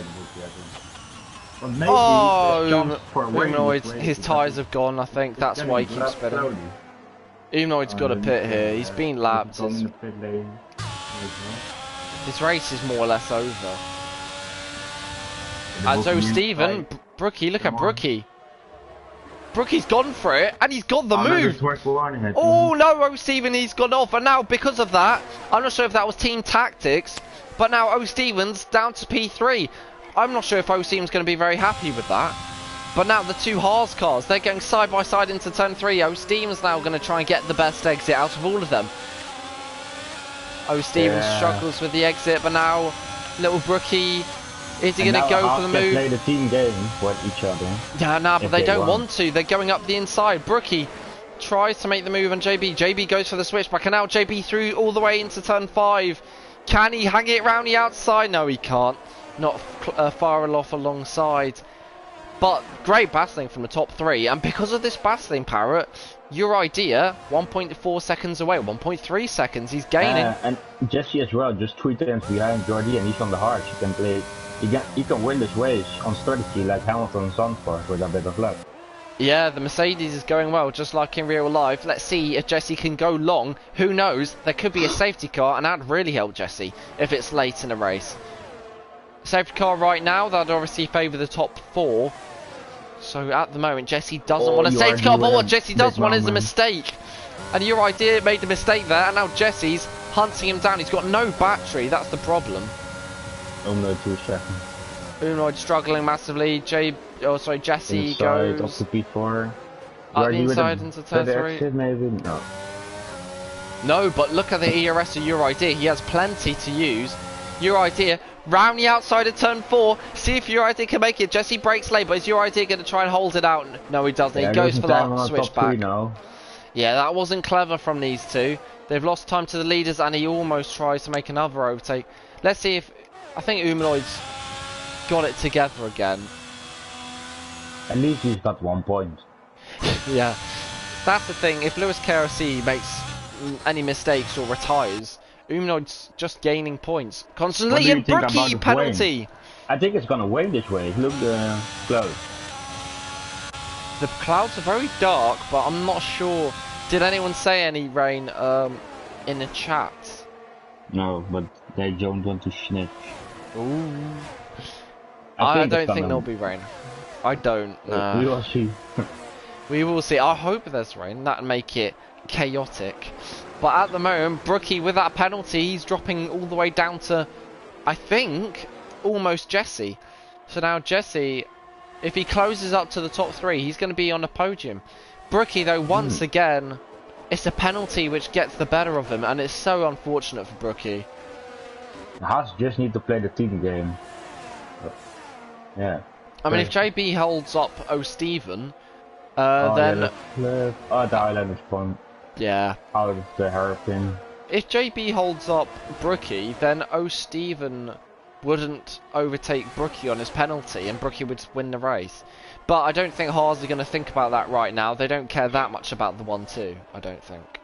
Little Humanoid, his tyres have gone, I think, that's why he keeps spinning. Humanoid's got a pit here, he's been lapped. His race is more or less over. And so Stephen, Brookie, look at Brookie. Brookie's gone for it, and he's got the move. Oh no, Stephen, he's gone off, and now because of that, I'm not sure if that was team tactics, But now O Stevens down to P3. I'm not sure if O Stevens going to be very happy with that. But now the two Haas cars, they're going side by side into turn 3. O Stevens now going to try and get the best exit out of all of them. O Stevens struggles with the exit, but now little Brookie, is he going to go for the move? Play the team game with each other. Yeah, nah, but they don't want to. They're going up the inside. Brookie tries to make the move on JB. JB goes for the switchback, and now JB through all the way into turn 5. Can he hang it round the outside? No, he can't. Not far off alongside. But great battling from the top 3, and because of this battling, Parrot, your idea 1.4 seconds away, 1.3 seconds, he's gaining. And Jesse as well, just 3 turns behind Jordi, and he's on the hards. He can play, he can win this race on strategy like Hamilton and Zandvoort with a bit of luck. Yeah, the Mercedes is going well, just like in real life. Let's see if Jesse can go long. Who knows? There could be a safety car, and that'd really help Jesse if it's late in the race. Safety car right now, that'd obviously favour the top 4. So at the moment, Jesse doesn't want a safety car, but what Jesse does want is a mistake. And your idea made the mistake there, and now Jesse's hunting him down. He's got no battery, that's the problem. Only 2 seconds. Unoid struggling massively. Jesse inside, goes up to P4. up the inside into turn 3. Exit, maybe? No. No, but look at the ERS of your idea. He has plenty to use. Your idea. Round the outside of turn 4. See if your idea can make it. Jesse breaks late, but is your idea going to try and hold it out? No, he doesn't. He goes for that switchback. Yeah, that wasn't clever from these two. They've lost time to the leaders, and he almost tries to make another overtake. Let's see if... I think Humanoid's got it together again. At least he's got 1 point. Yeah. That's the thing. If Lewis KRC makes any mistakes or retires... Humanoid's just gaining points constantly, and Brookie penalty. Rain? I think it's gonna rain this way. Look close. The clouds are very dark, but I'm not sure. Did anyone say any rain in the chat? No, but they don't want to snitch. Ooh. I don't think there'll be rain. I don't. We will see. We will see. I hope there's rain. That'd make it chaotic. But at the moment, Brookie, with that penalty, he's dropping all the way down to, I think, almost Jesse. So now Jesse, if he closes up to the top 3, he's going to be on the podium. Brookie, though, once again, it's a penalty which gets the better of him, and it's so unfortunate for Brookie. Haas just need to play the team game. Yeah. I mean, if JB holds up O'Steven, then... the island is point. Yeah. Out of the hairpin. If JB holds up Brookie, then O'Steven wouldn't overtake Brookie on his penalty, and Brookie would win the race. But I don't think Haas are going to think about that right now. They don't care that much about the 1-2, I don't think.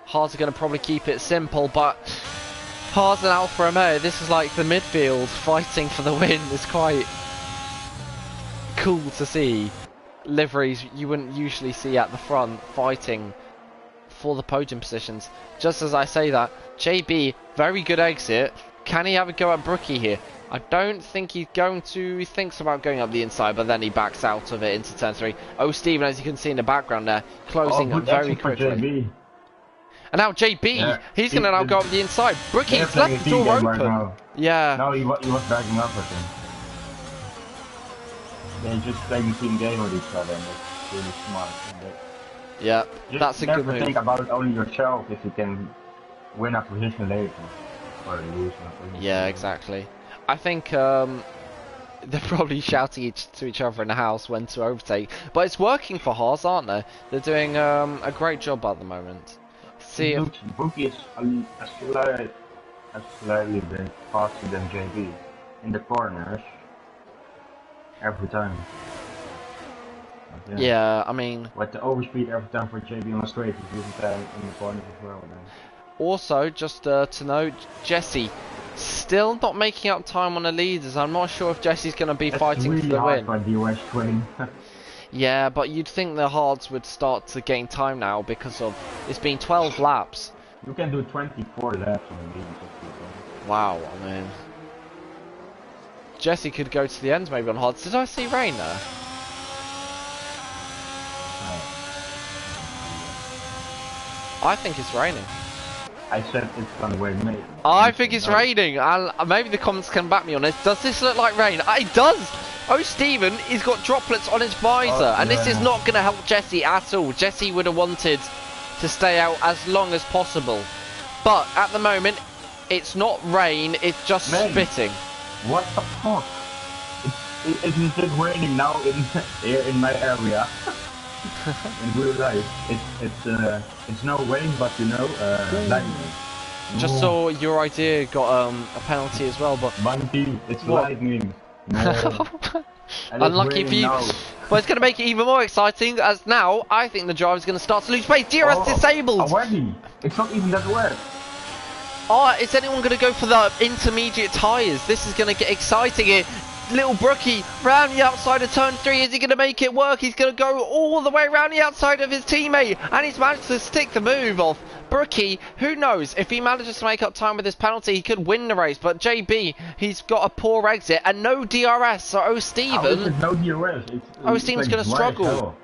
Haas are going to probably keep it simple, but Haas and Alfa Romeo, this is like the midfield fighting for the win. It's quite cool to see. Liveries you wouldn't usually see at the front fighting for the podium positions. Just as I say that, JB, very good exit. Can he have a go at Brookie here? I don't think he's going to. He thinks about going up the inside, but then he backs out of it into turn 3. Oh, Steven, as you can see in the background there, closing very quickly. And now JB, he's going to now go up the inside. Brookie's left the door open. Right yeah. No, he was backing up with him. They're just playing team game with each other, and it's really smart. Yeah, that's a good move. Think about only yourself if you can win a position later or lose a position. Yeah, exactly. I think they're probably shouting to each other in the house when to overtake, but it's working for Haas, aren't they? They're doing a great job at the moment. See if Brookie is a slightly bit faster than JB in the corners every time. Yeah, I mean... But the overspeed every time for JB on the straight is using that in the corners as well. Then. Also, just to note, Jesse still not making up time on the leaders. I'm not sure if Jesse's going to be fighting really for the win. For the US twin. Yeah, but you'd think the hards would start to gain time now because of it's been 12 laps. You can do 24 laps on the leaders. Wow, I mean... Jesse could go to the end maybe on hards. Did I see rain there? I think it's raining. I said it's gonna rain, mate. I think it's raining, and maybe the comments can back me on this. Does this look like rain? It does! Oh, Stephen, he's got droplets on his visor, and this is not going to help Jesse at all. Jesse would have wanted to stay out as long as possible. But at the moment, it's not rain, it's just spitting. What the fuck? It's just raining now here in my area. In real life, it's no rain, but you know, lightning. Just saw your idea got a penalty as well, but Monkey, it's lightning. No. Unlucky for you. Well, it's going to make it even more exciting, as now I think the driver's going to start to lose pace. DRS disabled. Already? It's not even that wet. Oh, is anyone going to go for the intermediate tyres? This is going to get exciting here. Little Brookie round the outside of turn 3. Is he going to make it work? He's going to go all the way around the outside of his teammate, and he's managed to stick the move off. Brookie, who knows, if he manages to make up time with this penalty, he could win the race. But JB, he's got a poor exit and no DRS, so Stephen, no DRS? Stephen's going to struggle.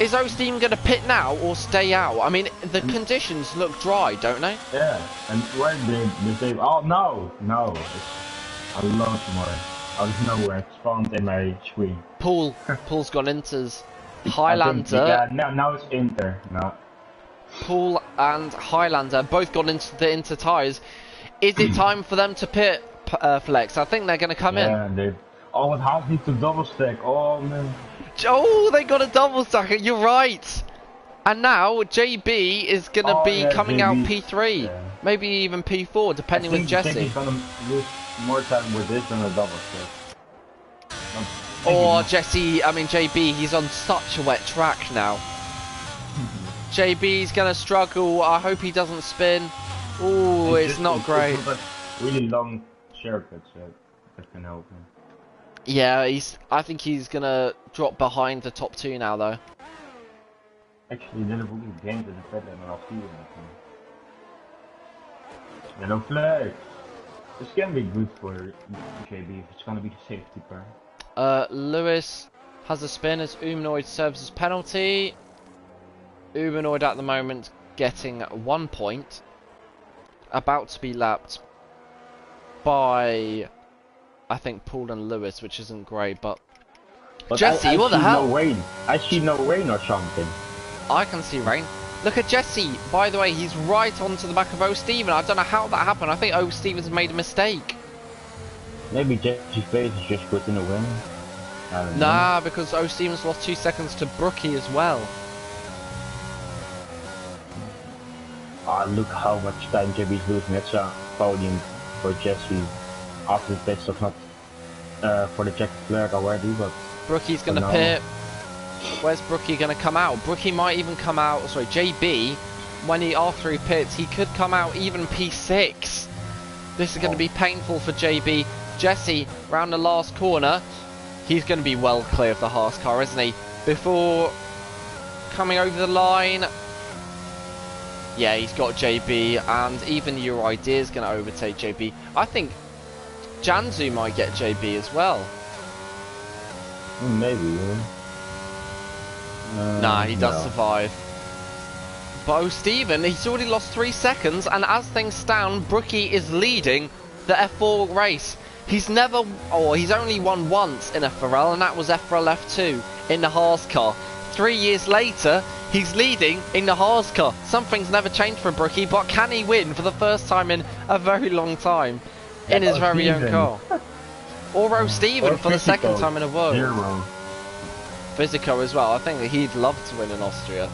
Is Steven going to pit now or stay out? I mean, the conditions look dry, don't they? Yeah, and when they say, oh no, a lot more. Out of nowhere, it's found in my screen. Paul's gone into Highlander. Yeah, now it's Inter. No. Paul and Highlander both gone into tyres. Is it time for them to pit, Flex? I think they're going to come in. Yeah, oh, it has me to double stack. Oh man. Oh, they got a double stacker. You're right. And now JB is going to be coming out P3, maybe even P4, depending with Jesse. I think he's going to lose more time with this than a double stack. Or JB, he's on such a wet track now. JB's going to struggle. I hope he doesn't spin. Oh, it's not great. It's really long shortcuts that can help him. Yeah, I think he's going to drop behind the top 2 now, though. Actually, the game is better than Austrian. Yellow flag. This can be good for JB if it's going to be the safety car. Lewis has a spin as Humanoid serves his penalty. Humanoid at the moment getting 1 point. About to be lapped by, I think, Paul and Lewis, which isn't great, but Jesse, what the hell? No rain. I see no rain or something. I can see rain. Look at Jesse. By the way, he's right onto the back of Steven. I don't know how that happened. I think Steven's made a mistake. Maybe Jesse's face is just put in the wind. Nah, because Steven's lost 2 seconds to Brookie as well. Ah, look how much time JB's losing. That's a podium for Jesse after the pit stop, not for the check flag already, but Brookie's going to pit. Where's Brookie going to come out? Brookie might even come out, sorry, JB, after he pits, he could come out even P6. This is going to be painful for JB. Jesse, round the last corner, he's going to be well clear of the Haas car, isn't he? Before coming over the line, yeah, he's got JB, and even your idea is going to overtake JB. I think Janzu might get JB as well. Maybe. Nah, he does survive. But Steven, he's already lost 3 seconds, and as things stand, Brookie is leading the F4 race. He's only won once in FRL, and that was FRL F2 in the Haas car. 3 years later, he's leading in the Haas car. Something's never changed for Brookie, but can he win for the first time in a very long time in his very own car? Or Steven for the second time in a row. Physico as well. I think that he'd love to win in Austria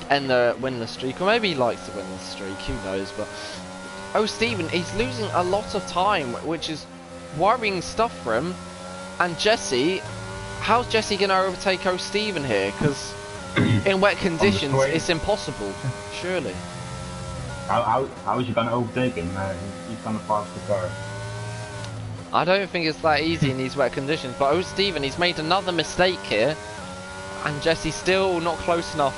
and win the streak, or maybe he likes to win the streak, who knows. But Steven, he's losing a lot of time, which is worrying stuff for him. And Jesse, how's Jesse going to overtake Steven here? Because in wet conditions it's impossible, surely. How is he going to overtake him? He's going to pass the car. I don't think it's that easy in these wet conditions, but Steven, he's made another mistake here, and Jesse's still not close enough.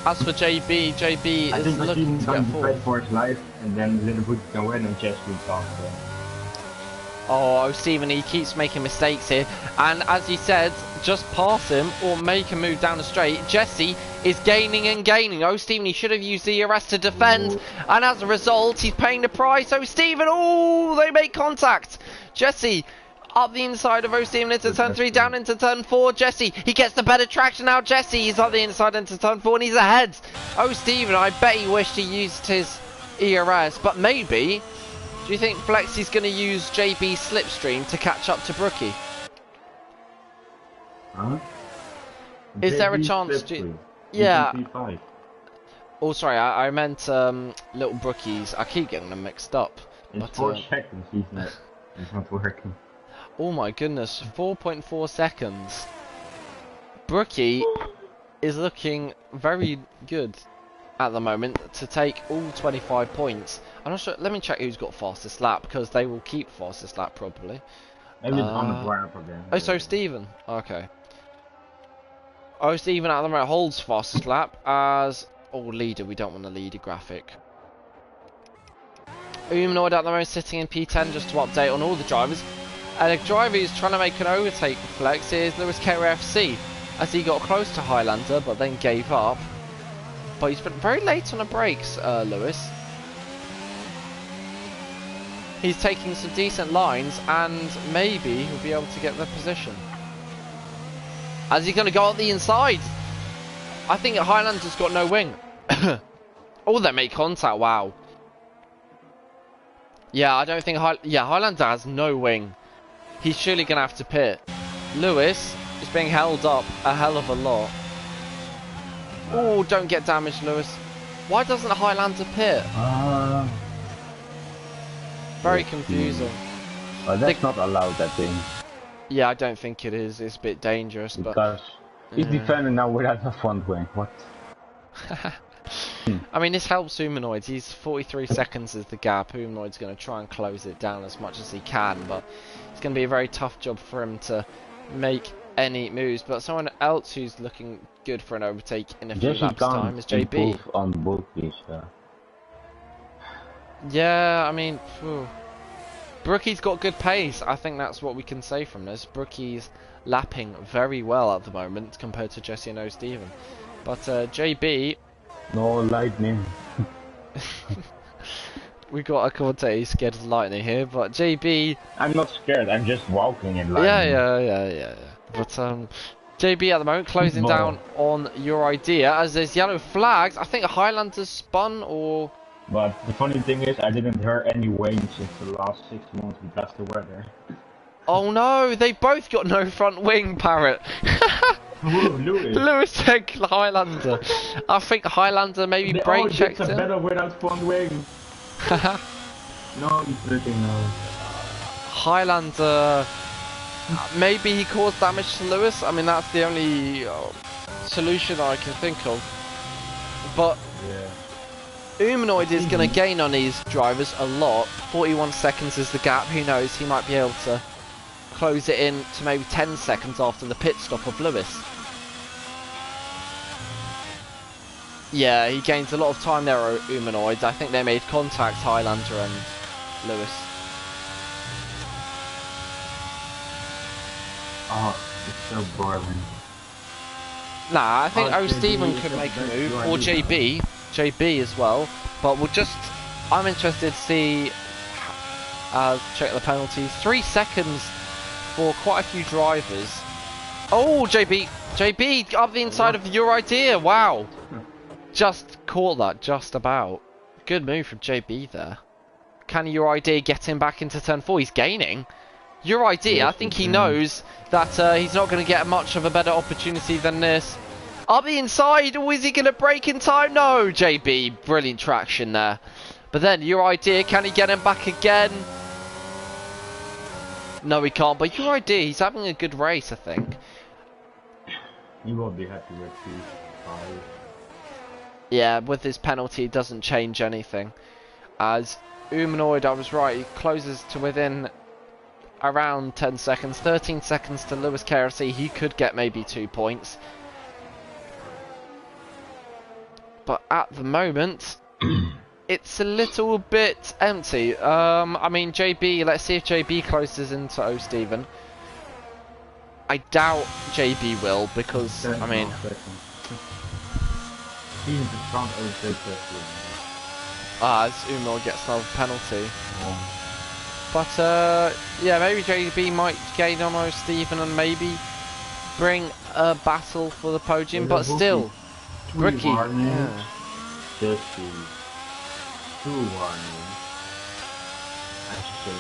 As for JB is looking to get forward. For his life, and then Liverpool can win, and Jesse will pass him. Oh, Steven, he keeps making mistakes here, and as you said, just pass him or make a move down the straight. Jesse is gaining and gaining. Oh, Stephen, he should have used the arrest to defend, and as a result, he's paying the price. Oh, Stephen, oh, they make contact. Jesse, up the inside of O'Steven into turn 3, down into turn 4. Jesse, he gets the better traction now. Jesse, he's up the inside into turn 4, and he's ahead. Oh, Stephen, I bet he wished he used his ERS, but maybe. Do you think Flexi's going to use JB's slipstream to catch up to Brookie? Huh? Is there a chance? Yeah. P5. Oh, sorry, I meant little Brookie's. I keep getting them mixed up. In But, 4 seconds, he's not working. oh my goodness, 4.4 seconds. Brookie is looking very good at the moment to take all 25 points. I'm not sure. Let me check who's got fastest lap, because they will keep fastest lap probably. Maybe it's on the ramp again. Oh, so Stephen. Okay. Oh, Stephen at the moment holds fastest lap as... Oh, leader. We don't want a leader graphic. Humanoid at the moment sitting in P10 just to update on all the drivers. And a driver who's trying to make an overtake for Flex is Lewis KRFC, as he got close to Highlander but then gave up. But he's been very late on the brakes, Lewis. He's taking some decent lines, and maybe he'll be able to get the position. As he's going to go up the inside. I think Highlander's got no wing. Oh, they make contact, wow. Yeah, I don't think Highlander has no wing. He's surely going to have to pit. Lewis is being held up a hell of a lot. Oh, don't get damaged, Lewis. Why doesn't Highlander pit? Very confusing. That's not allowed, that thing. Yeah, I don't think it is. It's a bit dangerous. Because he's defending now without a front wing. What? I mean, this helps Humanoids. He's 43 seconds is the gap. Humanoid's going to try and close it down as much as he can, but it's going to be a very tough job for him to make any moves. But someone else who's looking good for an overtake in a few laps time is JB. On both these, yeah, I mean, phew. Brookie's got good pace. I think that's what we can say from this. Brookie's lapping very well at the moment compared to Jesse and O'Steven. But JB... No lightning. We got a commentator who's scared of lightning here, but JB... I'm not scared, I'm just walking in lightning. Yeah. But JB at the moment closing down on your idea as there's yellow flags. I think Highlander's spun or... But the funny thing is, I didn't hear any rain since the last 6 months because the weather. Oh no, they both got no front wing, Parrot. Lewis said Highlander. I think Highlander maybe brake checked him. Better without front wing. No, he's looking now. Highlander, maybe he caused damage to Lewis. I mean, that's the only solution I can think of. But yeah. Humanoid is going to gain on these drivers a lot. 41 seconds is the gap. Who knows? He might be able to close it in to maybe 10 seconds after the pit stop of Lewis. Yeah, he gains a lot of time there, Humanoids. I think they made contact, Highlander and Lewis. Oh, it's so boring. Nah, I think O'Steven could make a move, or JB as well. But we'll just, I'm interested to see, check the penalties. 3 seconds for quite a few drivers. Oh, JB up the inside of your idea, wow. Just caught that, just about. Good move from JB there. Can your idea get him back into turn 4? He's gaining. Your idea, I think he knows that he's not going to get much of a better opportunity than this. Up the inside, or is he going to break in time? No, JB, brilliant traction there. But then, your idea, can he get him back again? No, he can't, but your idea, he's having a good race, I think. You won't be happy with P5. Yeah, with this penalty, it doesn't change anything. As Humanoid, I was right, he closes to within around 10 seconds. 13 seconds to Lewis KRC. He could get maybe 2 points. But at the moment, it's a little bit empty. I mean, JB, let's see if JB closes into O'Steven. I doubt JB will, because, I mean... Stevens can't overtake Jesse. Ah, as Umil gets another penalty. Oh. But yeah, maybe JB might gain on Stephen and maybe bring a battle for the podium, but still, Brookie. Yeah. Jesse. 2 warnings. I should say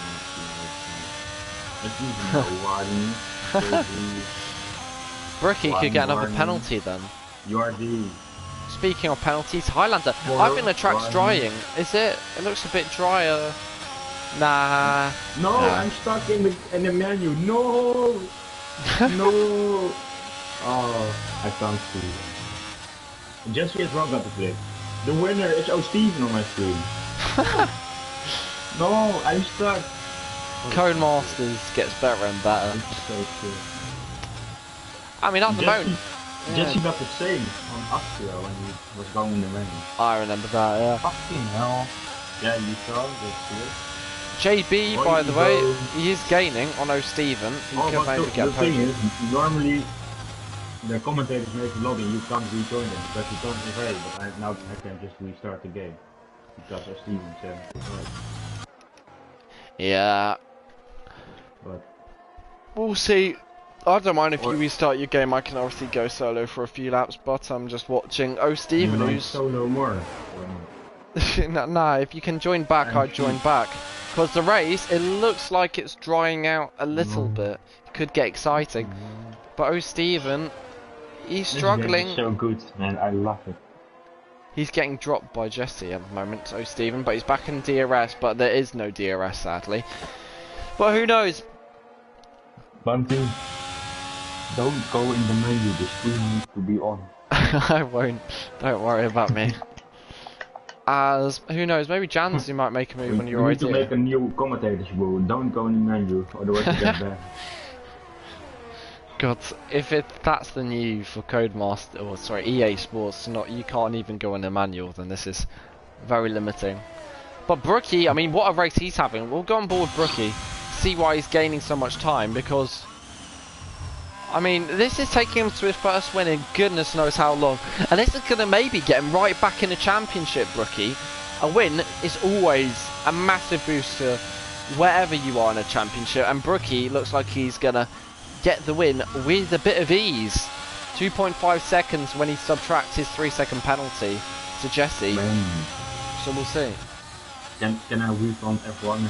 it's even no warning. Brookie could get another warning. penalty then. You are the... Speaking of penalties, Highlander. I think the track's drying. Is it? It looks a bit drier. Nah. No, nah. I'm stuck in the menu. No. No. Oh, I can't see. Jesse has wrong got the clip. The winner is Steven on my screen. No, I'm stuck. Codemasters gets better and better. It's so cool. I mean, at the moment. Jesse got the same on Austria when he was going in the menu. I remember that, yeah. Fucking hell. Yeah, you saw that's good. JB, by the way, he is gaining on Steven. He can maybe get a thing podium. is, normally the commentators make a login, you can't rejoin them because you can't invade, but now I can just restart the game because Steven said right. Yeah. But we'll see. I don't mind if you restart your game. I can obviously go solo for a few laps, but I'm just watching Steven, who's solo more. nah, if you can join back, I'd join back. Because the race, it looks like it's drying out a little bit. It could get exciting. But Steven, he's struggling. This game is so good, man. I love it. He's getting dropped by Jesse at the moment, Steven, but he's back in DRS, but there is no DRS, sadly. But who knows? Bunty, don't go in the menu. The screen needs to be on. I won't. Don't worry about me. As who knows, maybe Janzu might make a move on your idea. We need to make a new commentators rule. Don't go in the menu, otherwise you get banned. God, if that's the new for Codemaster, or sorry, EA Sports, you can't even go in the manual, then this is very limiting. But Brookie, I mean, what a race he's having. We'll go on board Brookie, see why he's gaining so much time, because I mean, this is taking him to his first win in goodness knows how long. And this is going to maybe get him right back in the championship, Brookie. A win is always a massive boost to wherever you are in a championship. And Brookie looks like he's going to get the win with a bit of ease. 2.5 seconds when he subtracts his 3-second penalty to Jesse. So we'll see. Can I refund F1 and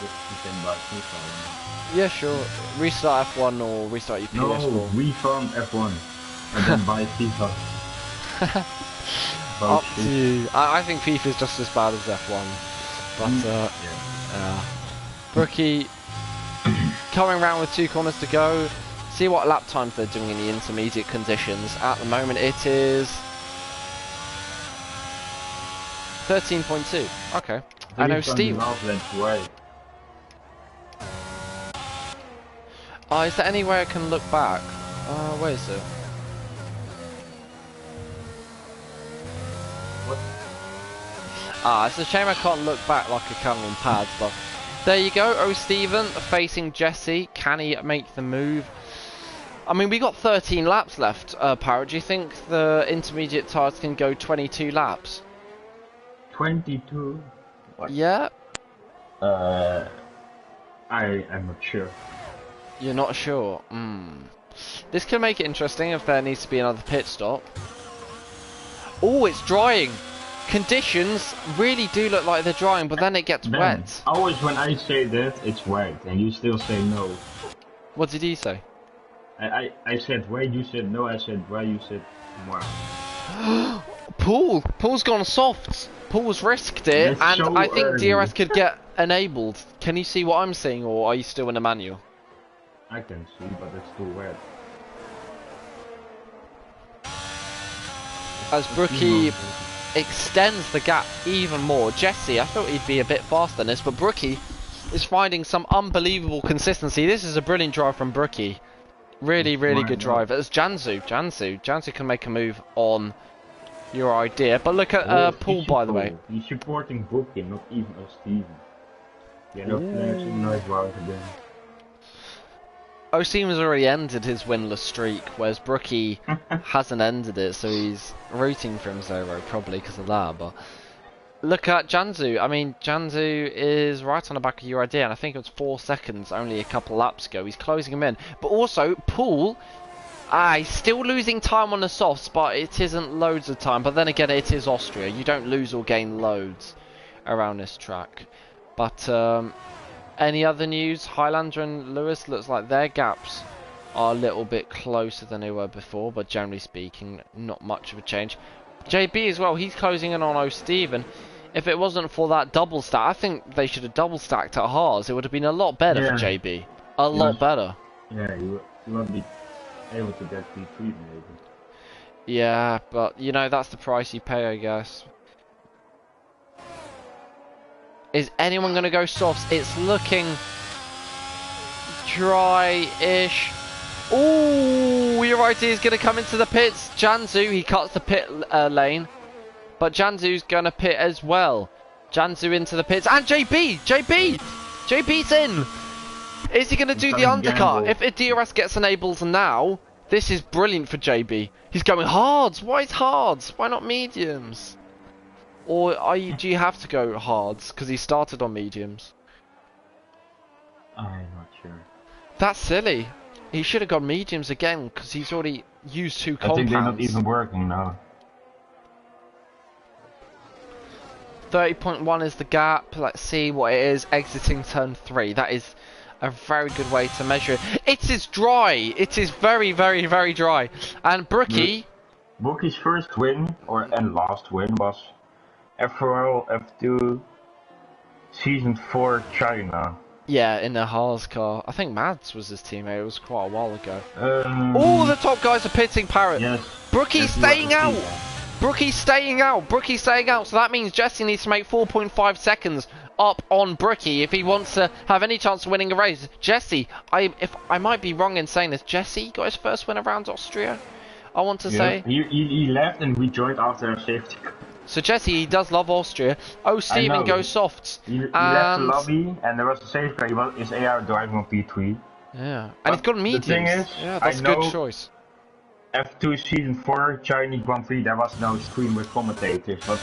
just pretend by FIFA? Yeah, sure. Restart F1 or restart your PS4. No, refund F1 and then buy FIFA. Up to you. I think FIFA is just as bad as F1. But yeah. Brookie coming around with 2 corners to go. See what lap times they're doing in the intermediate conditions. At the moment it is 13.2. Okay. I know Steve. Oh, is there any way I can look back? Where is it? What? Ah, it's a shame I can't look back like I can on pads, but there you go. Steven facing Jesse. Can he make the move? I mean, we got 13 laps left, Parrot. Do you think the intermediate tires can go 22 laps? 22? What? Yeah. I'm not sure. You're not sure? This can make it interesting if there needs to be another pit stop. Oh, it's drying. Conditions really do look like they're drying, but then it gets wet. Always when I say that, it's wet, and you still say no. What did he say? I said wait, you said no, I said why, you said wow. Paul's gone soft. Paul's risked it, That's and so I think early. DRS could get enabled. Can you see what I'm seeing, or are you still in the manual? I can see, but it's too wet. As Brookie extends the gap even more. Jesse, I thought he'd be a bit faster than this, but Brookie is finding some unbelievable consistency. This is a brilliant drive from Brookie. Really, really good drive. As Janzu can make a move on your idea. But look at Paul, by the way. He's supporting Brookie, not even Steven. Yeah, no flashing, nice drive again. Osimhen's already ended his winless streak, whereas Brookie hasn't ended it, so he's rooting for him Zero, probably because of that. But look at Janzu. I mean, Janzu is right on the back of your idea, and I think it was 4 seconds only a couple laps ago. He's closing him in. But also, Poole, he's still losing time on the softs, but it isn't loads of time. But then again, it is Austria. You don't lose or gain loads around this track. But any other news? Highlander and Lewis, looks like their gaps are a little bit closer than they were before, but generally speaking, not much of a change. JB as well, he's closing in on O'Steven. If it wasn't for that double stack, I think they should have double stacked at Haas. It would have been a lot better for JB. A lot better. Yeah, you won't be able to get P3 maybe. Yeah, but you know, that's the price you pay, I guess. Is anyone going to go softs? It's looking dry-ish. Ooh, your idea is going to come into the pits. Janzu, he cuts the pit lane. But Janzu's going to pit as well. Janzu into the pits. And JB! JB's in! Is he going to do the undercut? If DRS gets enabled now, this is brilliant for JB. He's going hards. Why is hards? Why not mediums? Or do you have to go hards? Because he started on mediums. I'm not sure. That's silly. He should have gone mediums again because he's already used 2 compounds. I think they're not even working now. 30.1 is the gap. Let's see what it is exiting turn 3. That is a very good way to measure it. It is dry. It is very, very, very dry. And Brookie... Brookie's first win, and last win, was FRL F2 Season 4 China. Yeah, in the Haas car. I think Mads was his teammate. It was quite a while ago. All the top guys are pitting Parrot. Yes. Brookie's staying out. Brookie's staying out. Brookie's staying out. So that means Jesse needs to make 4.5 seconds up on Brookie if he wants to have any chance of winning a race. Jesse, if I might be wrong in saying this, Jesse got his first win around Austria, I want to say. He left and rejoined after a safety. So Jesse, he does love Austria. Oh, Steven goes softs. He left the lobby and there was a safe car. His AR driving on P3. Yeah, and he's got mediums. The thing is, yeah, that's a good choice. F2 Season 4 Chinese Grand Prix, there was no stream with commentators, but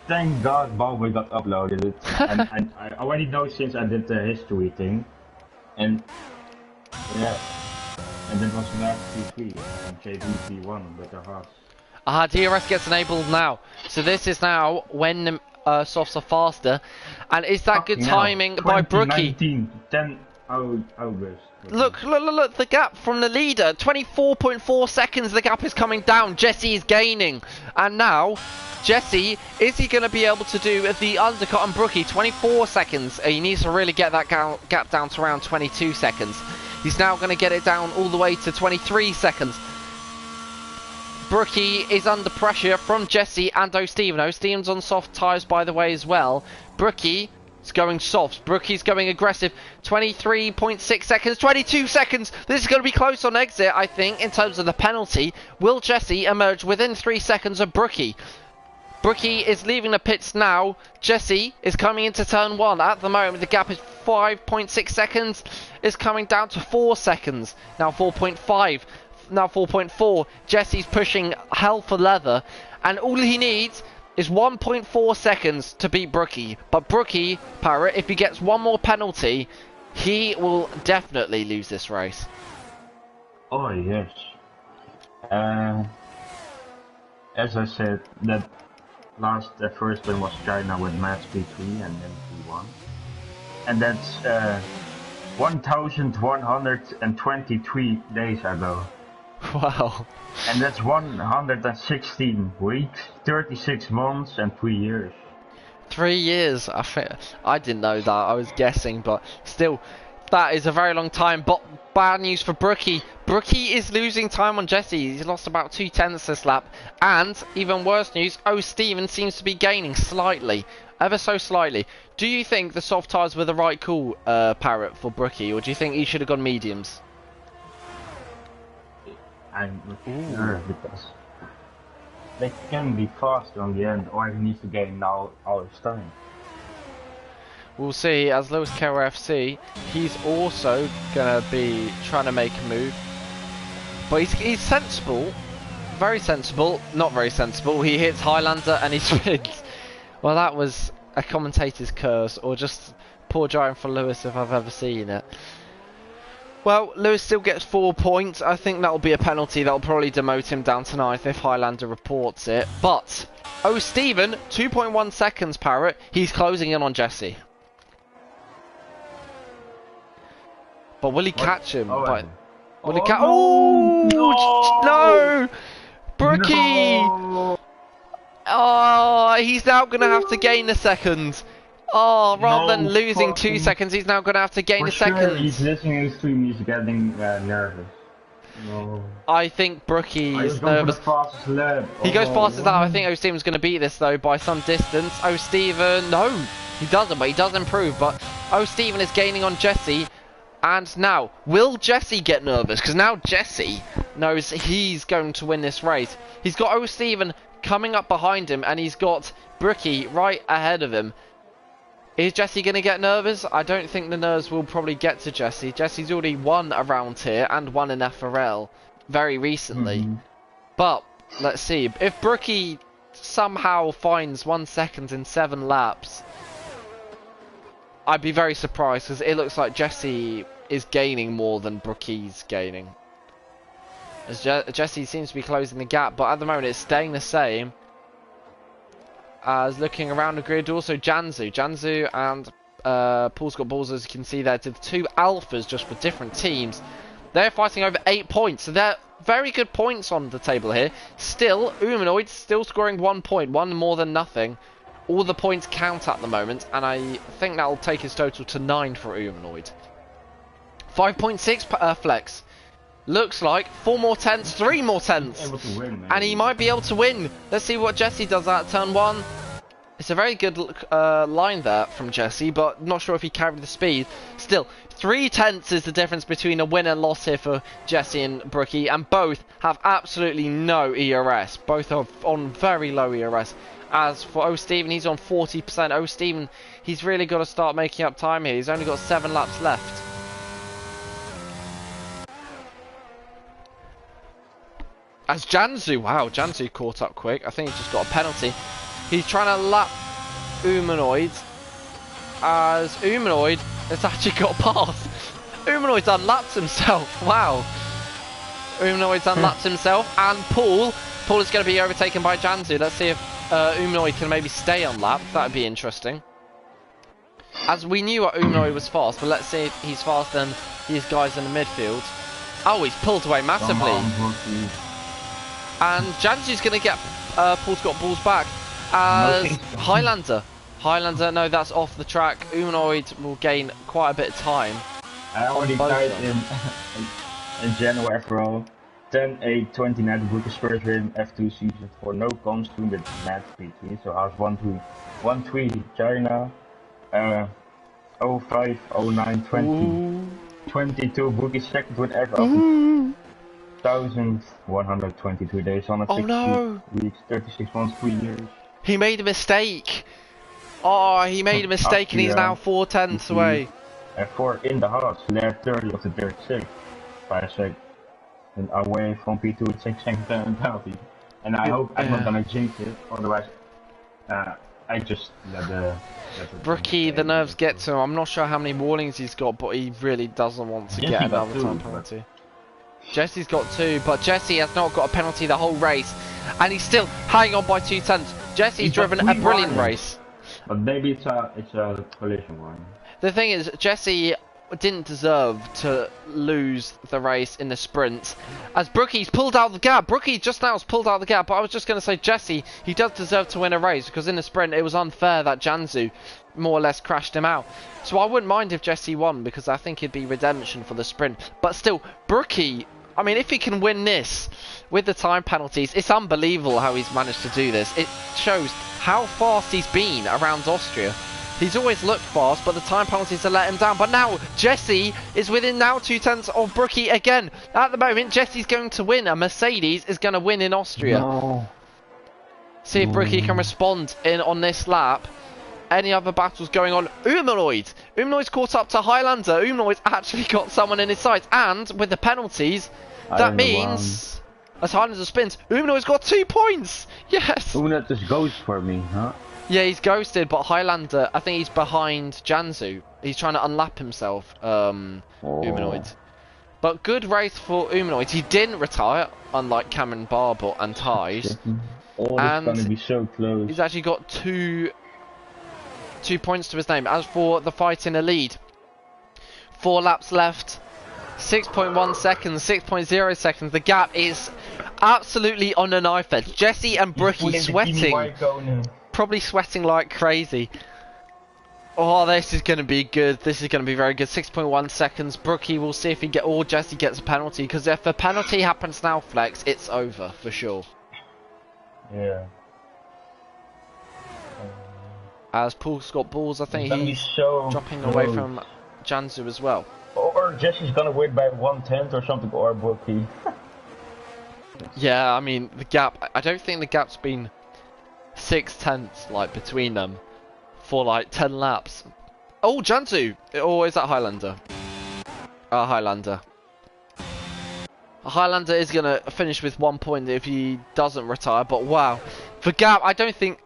thank God Bauer got uploaded. and I already know since I did the history thing. And yeah, and then was Max P3 and JB P1 with the Haas. DRS gets enabled now. So this is now when the softs are faster. And is that good timing by Brookie? 10 August. Look, the gap from the leader. 24.4 seconds, the gap is coming down. Jesse is gaining. And now, Jesse, is he going to be able to do the undercut on Brookie? 24 seconds. He needs to really get that gap down to around 22 seconds. He's now going to get it down all the way to 23 seconds. Brookie is under pressure from Jesse and O'Steven. O'Steven's on soft tyres, by the way, as well. Brookie is going soft. Brookie's going aggressive. 23.6 seconds, 22 seconds. This is going to be close on exit, I think, in terms of the penalty. Will Jesse emerge within 3 seconds of Brookie? Brookie is leaving the pits now. Jesse is coming into turn 1. At the moment, the gap is 5.6 seconds. It's coming down to 4 seconds. Now 4.5. Now 4.4. Jesse's pushing hell for leather, and all he needs is 1.4 seconds to beat Brookie. But Brookie, Parrot, if he gets one more penalty, he will definitely lose this race. Oh yes. As I said, that first one was China with match P3 and then P1, and that's 1,123 days ago. Wow. And that's 116 weeks, 36 months and 3 years. 3 years. I didn't know that. I was guessing, but still, that is a very long time. But bad news for Brookie. Brookie is losing time on Jesse. He's lost about 2/10 this lap. And even worse news, O'Steven seems to be gaining slightly. Ever so slightly. Do you think the soft tyres were the right call, Parrot, for Brookie? Or do you think he should have gone mediums? I'm not sure, because they can be faster on the end, or he needs to gain now all his time. We'll see. As Lewis Carroll FC, he's also gonna be trying to make a move, but he's sensible, very sensible. Not very sensible. He hits Highlander and he spins. Well, that was a commentator's curse, or just poor driving for Lewis if I've ever seen it. Well, Lewis still gets 4 points. I think that'll be a penalty. That'll probably demote him down to 9th if Highlander reports it. But, oh, Stephen, 2.1 seconds, Parrot. He's closing in on Jesse. But will he catch him? Oh, Will he catch? Oh, no! Brookie! No. Oh, he's now going to have to gain a second. Oh, rather than losing 2 seconds, he's now going to have to gain a second. He's listening to the stream, he's getting nervous. No. I think Brookie is nervous. He goes fastest out. I think O'Steven's going to beat this though by some distance. O'Steven, no, he doesn't, but he does improve. But O'Steven is gaining on Jesse. And now, will Jesse get nervous? Because now Jesse knows he's going to win this race. He's got O'Steven coming up behind him, and he's got Brookie right ahead of him. Is Jesse going to get nervous? I don't think the nerves will probably get to Jesse. Jesse's already won around here and won in FRL very recently. But, let's see. If Brookie somehow finds 1 second in 7 laps, I'd be very surprised, because it looks like Jesse is gaining more than Brookie's gaining. As Jesse seems to be closing the gap, but at the moment it's staying the same. As looking around the grid, also Janzu and Paul's Got Balls, as you can see there, to the 2 alphas just for different teams. They're fighting over 8 points, so they're very good points on the table here. Still, Humanoid still scoring 1 point, 1 more than nothing. All the points count at the moment, and I think that'll take his total to 9 for Humanoid. 5.6 Flex. Looks like 4 more tenths, 3 more tenths. And he might be able to win. Let's see what Jesse does at turn 1. It's a very good line there from Jesse, but not sure if he carried the speed. Still, 3 tenths is the difference between a win and loss here for Jesse and Brookie, and both have absolutely no ERS. Both are on very low ERS. As for O'Steven, he's on 40%. O'Steven, he's really got to start making up time here. He's only got 7 laps left. As Janzu, wow, Janzu caught up quick. I think he just got a penalty. He's trying to lap Humanoid. As Humanoid has actually got past. Humanoid's unlapped himself. Wow. Humanoid's unlapped himself. And Paul is going to be overtaken by Janzu. Let's see if Humanoid can maybe stay on lap. That would be interesting. As we knew that Humanoid was fast, but let's see if he's faster than these guys in the midfield. Oh, he's pulled away massively. And Janzu's going to get Paul's Got Balls back. As Highlander, no, that's off the track. Humanoid will gain quite a bit of time. I already tried in January FRL 10-8-29 book his first win F2 season for no cons to with Matt PT. So I was 1-3 China, 05, 09, 20, 22 bookie second win ever after 1,123 days on a 60 weeks, 36 months, 3 years. He made a mistake. Oh, he made a mistake and he's now 4 tenths away. And 4 in the hearts, left 30 of the 36. 5 seconds. And away from P2 with 6 seconds penalty. And I hope I'm not gonna jinx it, otherwise I just let the Brookie, the nerves get to him. I'm not sure how many warnings he's got, but he really doesn't want to get another time penalty. Jesse's got 2, but Jesse has not got a penalty the whole race, and he's still hanging on by 2 tenths. Jesse's driven a brilliant race. But maybe it's a collision one. The thing is, Jesse didn't deserve to lose the race in the sprint, as Brookie's pulled out the gap. Brookie just now has pulled out the gap, but I was just going to say Jesse, he does deserve to win a race, because in the sprint it was unfair that Janzu more or less crashed him out. So I wouldn't mind if Jesse won, because I think it'd be redemption for the sprint. But still, Brookie, I mean, if he can win this with the time penalties, it's unbelievable how he's managed to do this. It shows how fast he's been around Austria. He's always looked fast, but the time penalties have let him down. But now, Jesse is within now 2 tenths of Brookie again. At the moment, Jesse's going to win. A Mercedes is going to win in Austria. No. See if Brookie can respond in on this lap. any other battles going on. Umanoid's caught up to Highlander. Umanoid's actually got someone in his sights, and with the penalties, that means as Highlander spins, Umanoid's got 2 points. Yes. Umanoid just goes for me, huh? Yeah, he's ghosted, but Highlander, I think he's behind Janzu. He's trying to unlap himself, Umanoid. But good race for Umanoid. He didn't retire, unlike Cameron Barber and Ties. Oh, and this is gonna be so close. He's actually got two points to his name. As for the fight in the lead, 4 laps left, 6.1 seconds, 6.0 seconds. The gap is absolutely on a knife edge. Jesse and Brookie sweating. Probably sweating like crazy. Oh, this is going to be good. This is going to be very good. 6.1 seconds. Brookie will see if he or Jesse gets a penalty. Because if a penalty happens now, Flex, it's over for sure. Yeah. As Paul's got balls, I think he's so dropping away from Janzu as well. Or Jesse's going to win by 1/10 or something, or Brookie. Yeah, I mean, the gap, I don't think the gap's been 6/10 like between them for like 10 laps. Oh, Janzu! Or is that Highlander? Highlander. Highlander is going to finish with 1 point if he doesn't retire, but wow. For gap, I don't think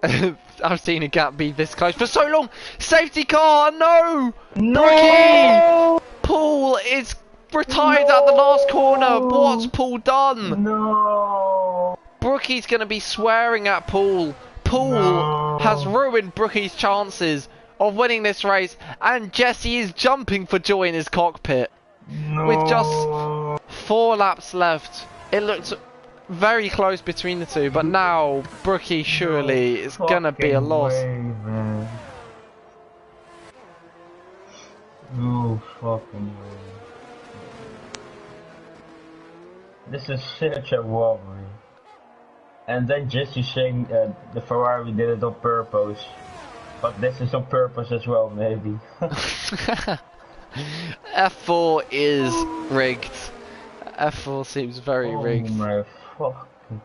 I've seen a gap be this close for so long. Safety car, no! No! Brookie! Paul is retired at the last corner. What's Paul done? No! Brookie's going to be swearing at Paul. Paul has ruined Brookie's chances of winning this race, and Jesse is jumping for joy in his cockpit. With just 4 laps left, it looked very close between the two, but now Brookie surely is going to be a loss. No fucking way. This is such a robbery. And then Jesse saying the Ferrari did it on purpose. But this is on purpose as well, maybe. F4 is rigged. F4 seems very rigged. Oh my fucking...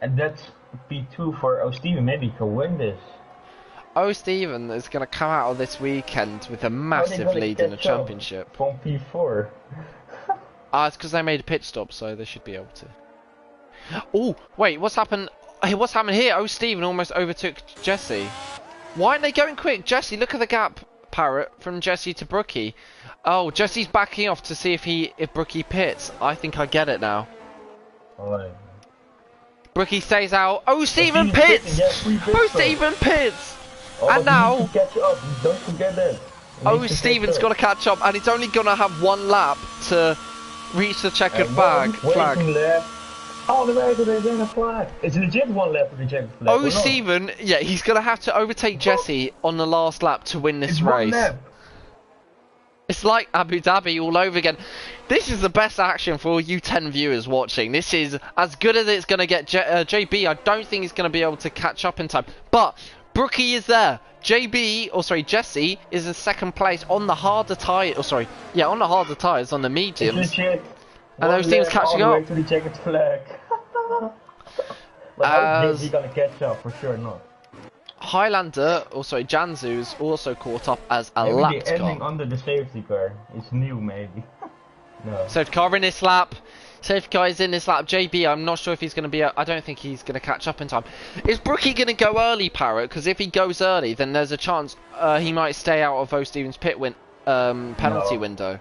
And that's P2 for Steven. Maybe he can win this. Steven is going to come out of this weekend with a massive lead in the championship. From P4. It's because they made a pit stop, so they should be able to. Oh, wait, what's happened? Hey, what's happened here? Steven almost overtook Jesse. Why aren't they going quick? Jesse, look at the gap, Parrot, from Jesse to Brookie. Oh, Jesse's backing off to see if Brookie pits. I think I get it now. Alright. Brookie stays out. Steven pits! Steven pits! And now... Catch up. Don't forget that. Steven's got to catch up, and it's only going to have 1 lap to reach the checkered flag. All the way to the flag. It's legit 1 lap to the checkered flag. Steven, yeah, he's going to have to overtake Jesse on the last lap to win this race. It's like Abu Dhabi all over again. This is the best action for all you 10 viewers watching. This is as good as it's going to get. JB, I don't think he's going to be able to catch up in time. But Brookie is there. Jesse is in 2nd place on the harder tyre. On the harder tyres, on the mediums. And those teams catching up. To the checkered flag. But is he going to catch up? For sure not. Highlander, Janzu is also caught up as a lap car. Ending under the safety car. It's new, maybe. No. Safety car in this lap. Safety car is in this lap. JB, I'm not sure if he's going to be... I don't think he's going to catch up in time. Is Brookie going to go early, Parrot? Because if he goes early, then there's a chance he might stay out of Steven's penalty window.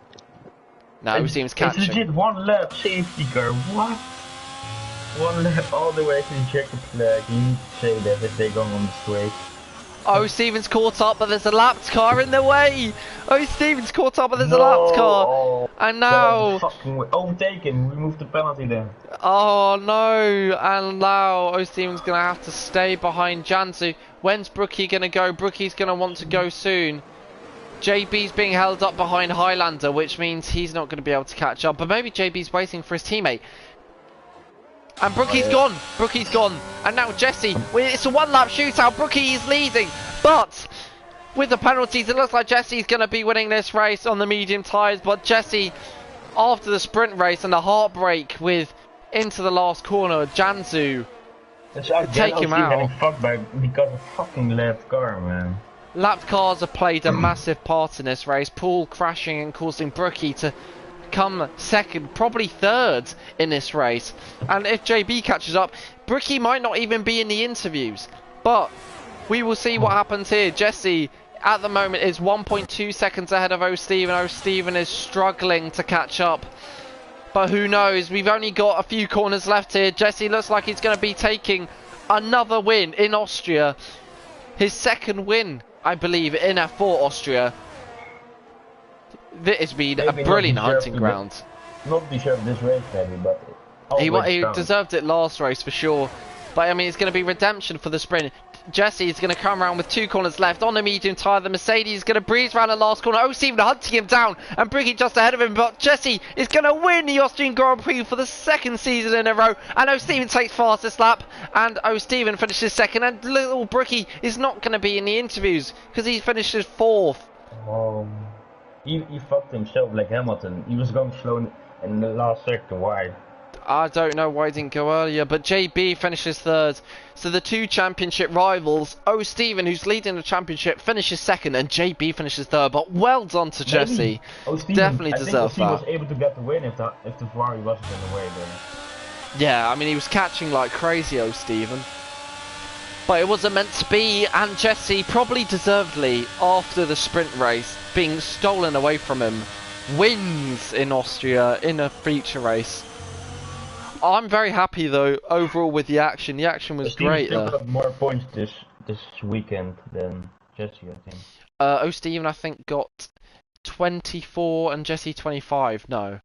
No, Steven's catching. It's legit 1 lap safety car. What? 1 lap all the way to the checkered flag. You need to say that if they're going on the straight. Steven's caught up, but there's a lapped car in the way. Steven's caught up, but there's a lapped car. And now... Overtake him. Remove the penalty then. Oh no. And now Steven's going to have to stay behind Janzu. When's Brookie going to go? Brookie's going to want to go soon. JB's being held up behind Highlander, which means he's not going to be able to catch up. But maybe JB's waiting for his teammate. And Brookie's gone. Brookie's gone. And now Jesse. It's a 1 lap shootout. Brookie is leading. But with the penalties, it looks like Jesse's going to be winning this race on the medium tyres. But Jesse, after the sprint race and the heartbreak with into the last corner, Janzu take him out. Fucked by because of fucking left car, man. Lapped cars have played a massive part in this race. Paul crashing and causing Brookie to come second, probably third in this race. And if JB catches up, Brookie might not even be in the interviews. But we will see what happens here. Jesse, at the moment, is 1.2 seconds ahead of O'Steven. O'Steven is struggling to catch up. But who knows? We've only got a few corners left here. Jesse looks like he's going to be taking another win in Austria. His second win, I believe, in F4 Austria. This has been a brilliant hunting ground. Not deserved this race, maybe, but He deserved it last race for sure. But I mean, it's going to be redemption for the sprint. Jesse is going to come around with 2 corners left on the medium tyre. The Mercedes is going to breeze around the last corner. O'Steven hunting him down and Briggy just ahead of him. But Jesse is going to win the Austrian Grand Prix for the 2nd season in a row. And O'Steven takes fastest lap. And O'Steven finishes 2nd. And little Brookie is not going to be in the interviews because he finishes 4th. He fucked himself like Hamilton. He was going slow in the last second. Why? I don't know why he didn't go earlier, but JB finishes 3rd. So the 2 championship rivals, O'Steven, who's leading the championship, finishes 2nd, and JB finishes 3rd. But well done to Jesse. Definitely deserves that. I think was able to get the win if the Ferrari wasn't in the way there. Yeah, I mean, he was catching like crazy, O'Steven. But it wasn't meant to be, and Jesse, probably deservedly, after the sprint race, being stolen away from him, wins in Austria in a feature race. I'm very happy though overall with the action. The action was great there. Got more points this weekend than Jesse, I think. O'Steven I think got 24 and Jesse 25. No,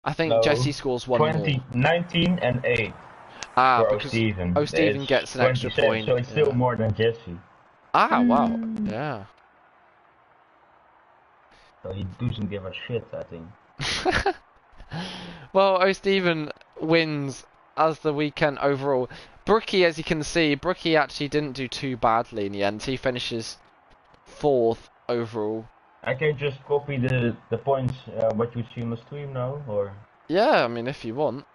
I think Jesse scores 1 more. 19 and 8. For because O'Steven gets an extra point. So it's still more than Jesse. Ah, wow. Yeah. So he doesn't give a shit, I think. Well, O'Steven wins as the weekend overall. Brookie, as you can see, Brookie actually didn't do too badly in the end. He finishes 4th overall. I can just copy the points, what you see on the stream now, or? Yeah, I mean, if you want.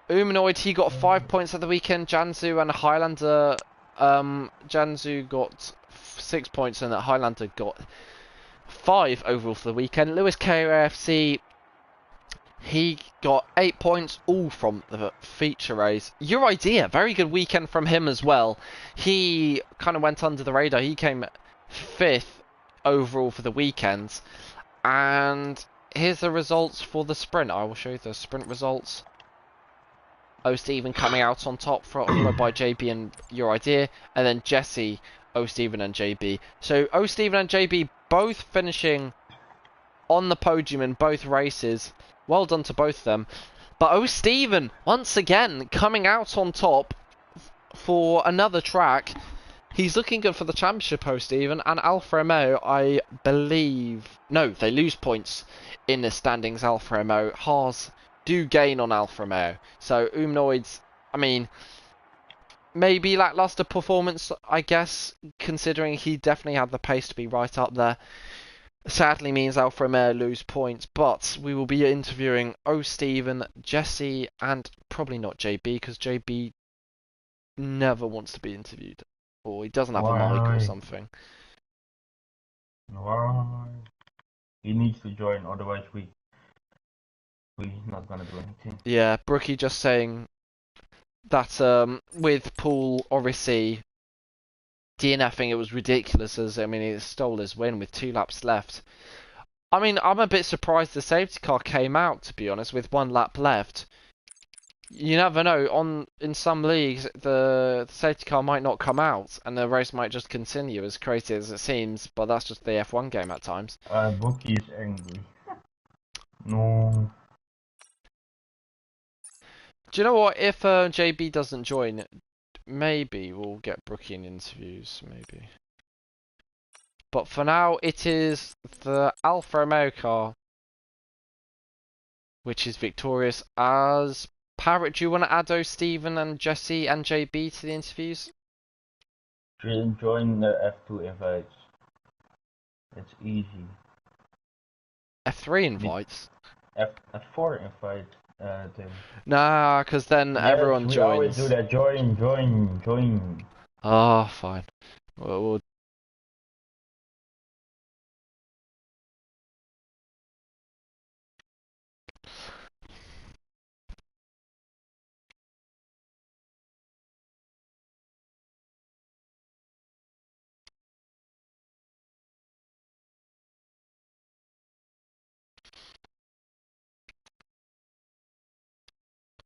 Humanoid, he got 5 points at the weekend. Janzu and Highlander, Janzu got 6 points and Highlander got 5 overall for the weekend. Lewis KFC, he got 8 points, all from the feature race. Your idea, very good weekend from him as well. He kind of went under the radar. He came 5th overall for the weekend. And here's the results for the sprint. I will show you the sprint results. O'Steven coming out on top, followed by JB and Your Idea, and then Jesse, O'Steven and JB. So O'Steven and JB both finishing on the podium in both races. Well done to both of them. But O'Steven, once again, coming out on top for another track. He's looking good for the championship, O'Steven, and Alfa Romeo, I believe... No, they lose points in the standings, Alfa Romeo. Haas do gain on Alfa Romeo. So, Humanoids, I mean, maybe lackluster performance, I guess, considering he definitely had the pace to be right up there. Sadly means Alfa Romeo lose points, but we will be interviewing O'Steven, Jesse, and probably not JB, because JB never wants to be interviewed. Or he doesn't have a mic or something. Why? He needs to join, otherwise we're not gonna do anything. Yeah, Brookie just saying that with Paul Orissi DNFing, it was ridiculous, as I mean, he stole his win with 2 laps left. I mean, I'm a bit surprised the safety car came out, to be honest, with 1 lap left. You never know, in some leagues the safety car might not come out and the race might just continue, as crazy as it seems, but that's just the F1 game at times. Brookie is angry. No. Do you know what, if JB doesn't join, maybe we'll get Brookie in interviews, maybe. But for now, it is the Alfa Romeo car which is victorious. As Parrot, do you want to add O'Steven and Jesse and JB to the interviews? Join the F2 invites. It's easy. F3 invites? F4 invite. Nah, because then everyone joins. We always do that. Join. Oh, fine. We'll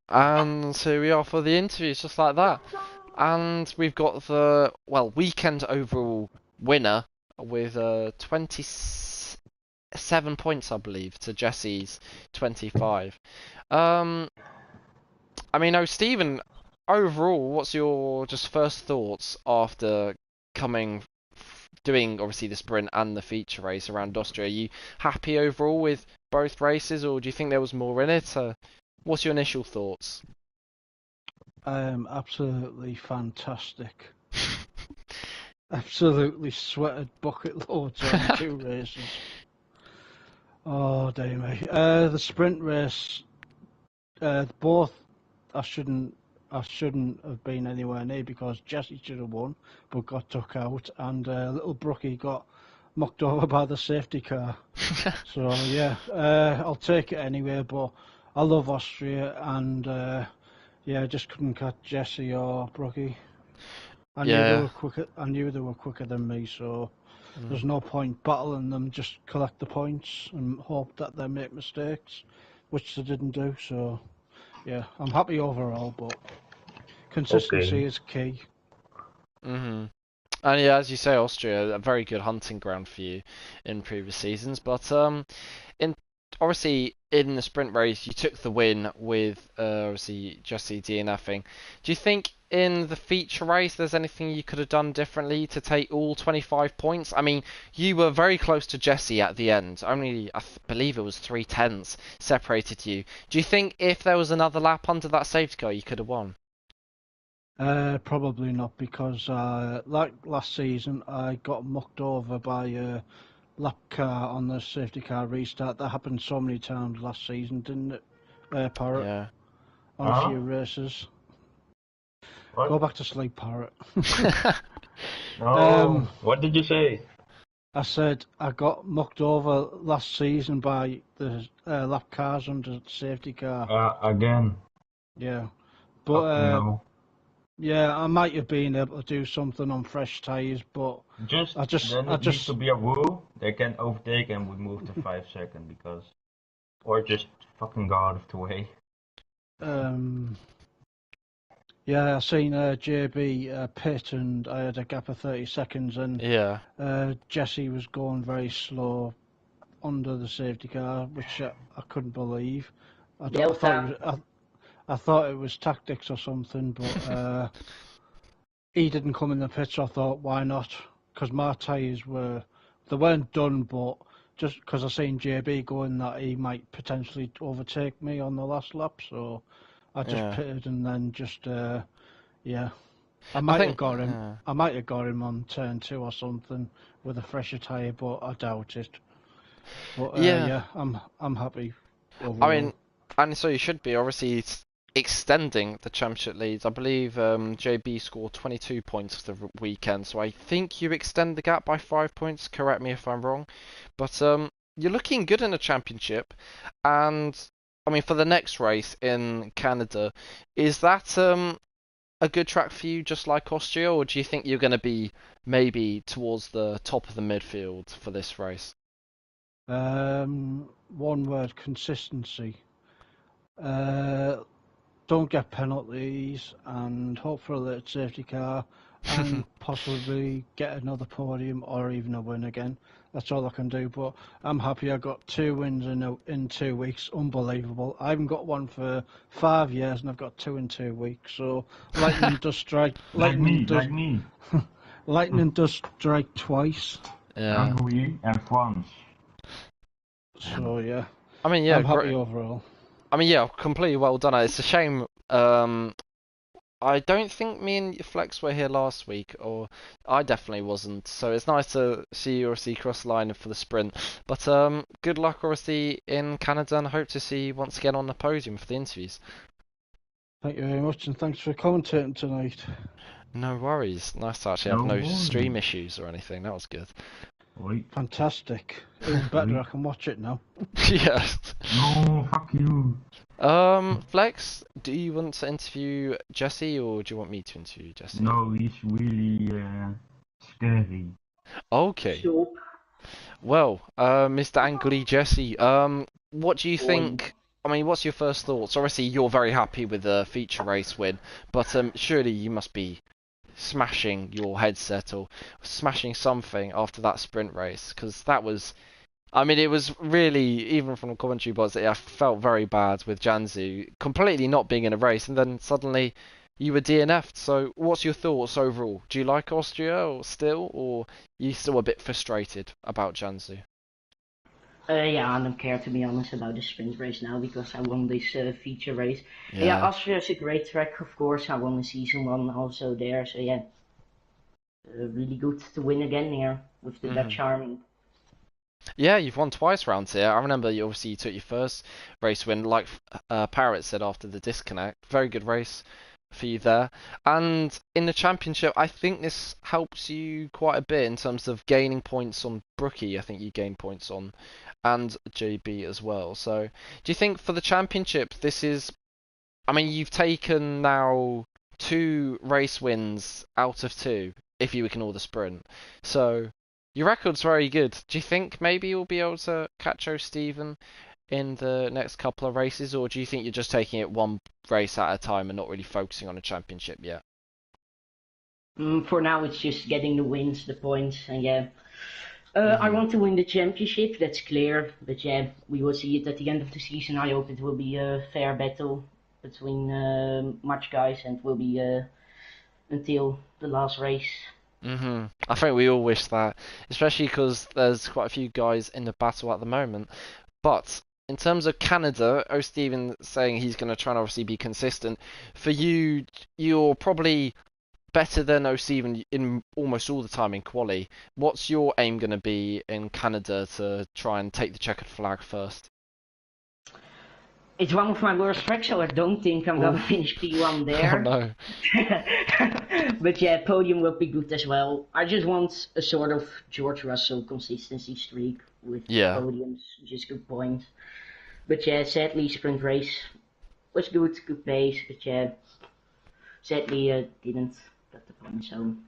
And here we are for the interviews, just like that. And we've got the, well, weekend overall winner with 27 points, I believe, to Jesse's 25. I mean, Stephen, overall, what's your just first thoughts after doing obviously the sprint and the feature race around Austria? Are you happy overall with both races, or do you think there was more in it? What's your initial thoughts? Absolutely fantastic. Absolutely sweated bucket loads on 2 races. Oh dear me. The sprint race, both I shouldn't have been anywhere near because Jesse should have won, but got took out, and little Brookie got knocked over by the safety car. So yeah, I'll take it anyway. But I love Austria, and yeah, I just couldn't catch Jesse or Brookie. I knew they were quicker. I knew they were quicker than me, so there's no point battling them. Just collect the points and hope that they make mistakes, which they didn't do. So yeah, I'm happy overall, but consistency is key. And yeah, as you say, Austria, a very good hunting ground for you in previous seasons. But obviously in the sprint race, you took the win with obviously Jesse DNFing. Do you think in the feature race there's anything you could have done differently to take all 25 points? I mean, you were very close to Jesse at the end. Only, I believe it was 3 tenths separated you. Do you think if there was another lap under that safety car, you could have won? Probably not, because like last season, I got mucked over by a lap car on the safety car restart. That happened so many times last season, didn't it, Parrot? Yeah. On a few races. What? Go back to sleep, Parrot. No. What did you say? I said I got mucked over last season by the lap cars under the safety car. Again. Yeah, but No. yeah, I might have been able to do something on fresh tyres, but It needs to be a rule. They can overtake and we move to 5 seconds because, or just fucking go out of the way. Yeah, I seen JB pit, and I had a gap of 30 seconds, and Yeah. Jesse was going very slow under the safety car, which I couldn't believe. I thought it was tactics or something, but he didn't come in the pit, so I thought, why not? Because my tyres they weren't done, but just because I seen JB going that he might potentially overtake me on the last lap, so I just pitted and then just, yeah. I might have got him on turn 2 or something with a fresher tyre, but I doubt it. But yeah, I'm happy overall. I mean, and so you should be. Obviously, it's extending the championship leads. I believe JB scored 22 points for the weekend, so I think you extend the gap by 5 points. Correct me if I'm wrong, but you're looking good in the championship. And I mean, for the next race in Canada, is that a good track for you, just like Austria, or do you think you're going to be maybe towards the top of the midfield for this race? One word: consistency. Don't get penalties, and hope for a late safety car, and possibly get another podium or even a win again. That's all I can do, but I'm happy I got 2 wins in 2 weeks. Unbelievable. I haven't got one for 5 years, and I've got 2 in 2 weeks. So lightning does strike. Like me. Lightning does strike twice. Yeah. Hungary and France. So yeah. I mean, yeah. I'm happy overall. I mean, yeah, completely well done. It's a shame. I don't think me and Flex were here last week, or I definitely wasn't. So it's nice to see you obviously cross the line for the sprint. But good luck obviously in Canada, and I hope to see you once again on the podium for the interviews. Thank you very much, and thanks for commentating tonight. No worries. Nice to actually have no stream issues or anything. That was good. Fantastic. Even better, I can watch it now. Yeah. No, fuck you. Flex, do you want to interview Jesse, or do you want me to interview Jesse? No, he's really scary. Okay. Well, Mr. Angry Jesse, what do you think? I mean, what's your first thoughts? Obviously, you're very happy with the feature race win, but surely you must be smashing your headset or smashing something after that sprint race, because that was. I mean, it was really, even from the commentary box, I felt very bad with Janzu completely not being in a race, and then suddenly you were DNF'd. So, what's your thoughts overall? Do you like Austria or still, or are you still a bit frustrated about Janzu? Yeah, I don't care to be honest about the sprint race now because I won this feature race. Yeah, Yeah. Austria is a great track, of course. I won the season one also there, so yeah, really good to win again here with the Mhm. Dutch Army. Yeah, you've won twice round here. I remember you obviously took your first race win, like Parrot said after the disconnect. Very good race for you there. And in the championship, I think this helps you quite a bit in terms of gaining points on Brookie. I think you gain points on, and JB as well. So, do you think for the championship, this is? I mean, you've taken now 2 race wins out of 2, if you ignore the sprint. So your record's very good. Do you think maybe you'll be able to catch O'Steven in the next couple of races, or do you think you're just taking it one race at a time and not really focusing on a championship yet? For now, it's just getting the wins, the points, and yeah. I Mhm. want to win the championship, that's clear. But yeah, we will see it at the end of the season. I hope it will be a fair battle between much guys and will be until the last race. I think we all wish that, especially because there's quite a few guys in the battle at the moment. But in terms of Canada, O'Steven saying he's going to try and obviously be consistent. For you, you're probably better than O'Steven in almost all the time in quali. What's your aim going to be in Canada to try and take the checkered flag first? It's one of my worst tracks, so I don't think I'm gonna Ooh. finish P1 Oh there. no. But yeah, podium will be good as well. I just want a sort of George Russell consistency streak with Yeah. podiums, just good points. But yeah, sadly, sprint race was good pace, but yeah, sadly, didn't get the points home.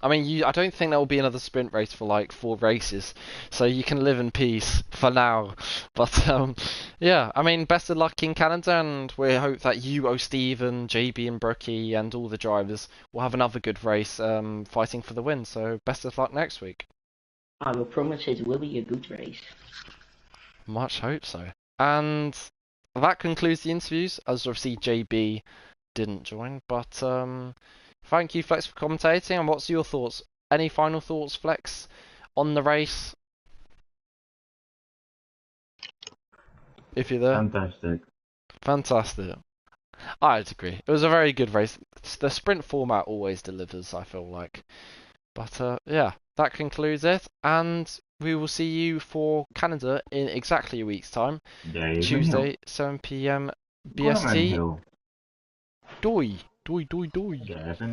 I mean, I don't think there will be another sprint race for like 4 races, so you can live in peace for now. But yeah, I mean, best of luck in Canada, and we hope that you, O'Steven, JB, and Brookie, and all the drivers will have another good race, fighting for the win. So best of luck next week. I will promise it will be a good race. Much hope so. And that concludes the interviews, as obviously JB didn't join. But thank you, Flex, for commentating. And what's your thoughts? Any final thoughts, Flex, on the race? If you're there. Fantastic. Fantastic. I'd agree. It was a very good race. The sprint format always delivers, I feel like. But yeah, that concludes it. And we will see you for Canada in exactly a week's time. Tuesday, 7 p.m. BST. Hill. Doi. Doi, doi, doi. There's a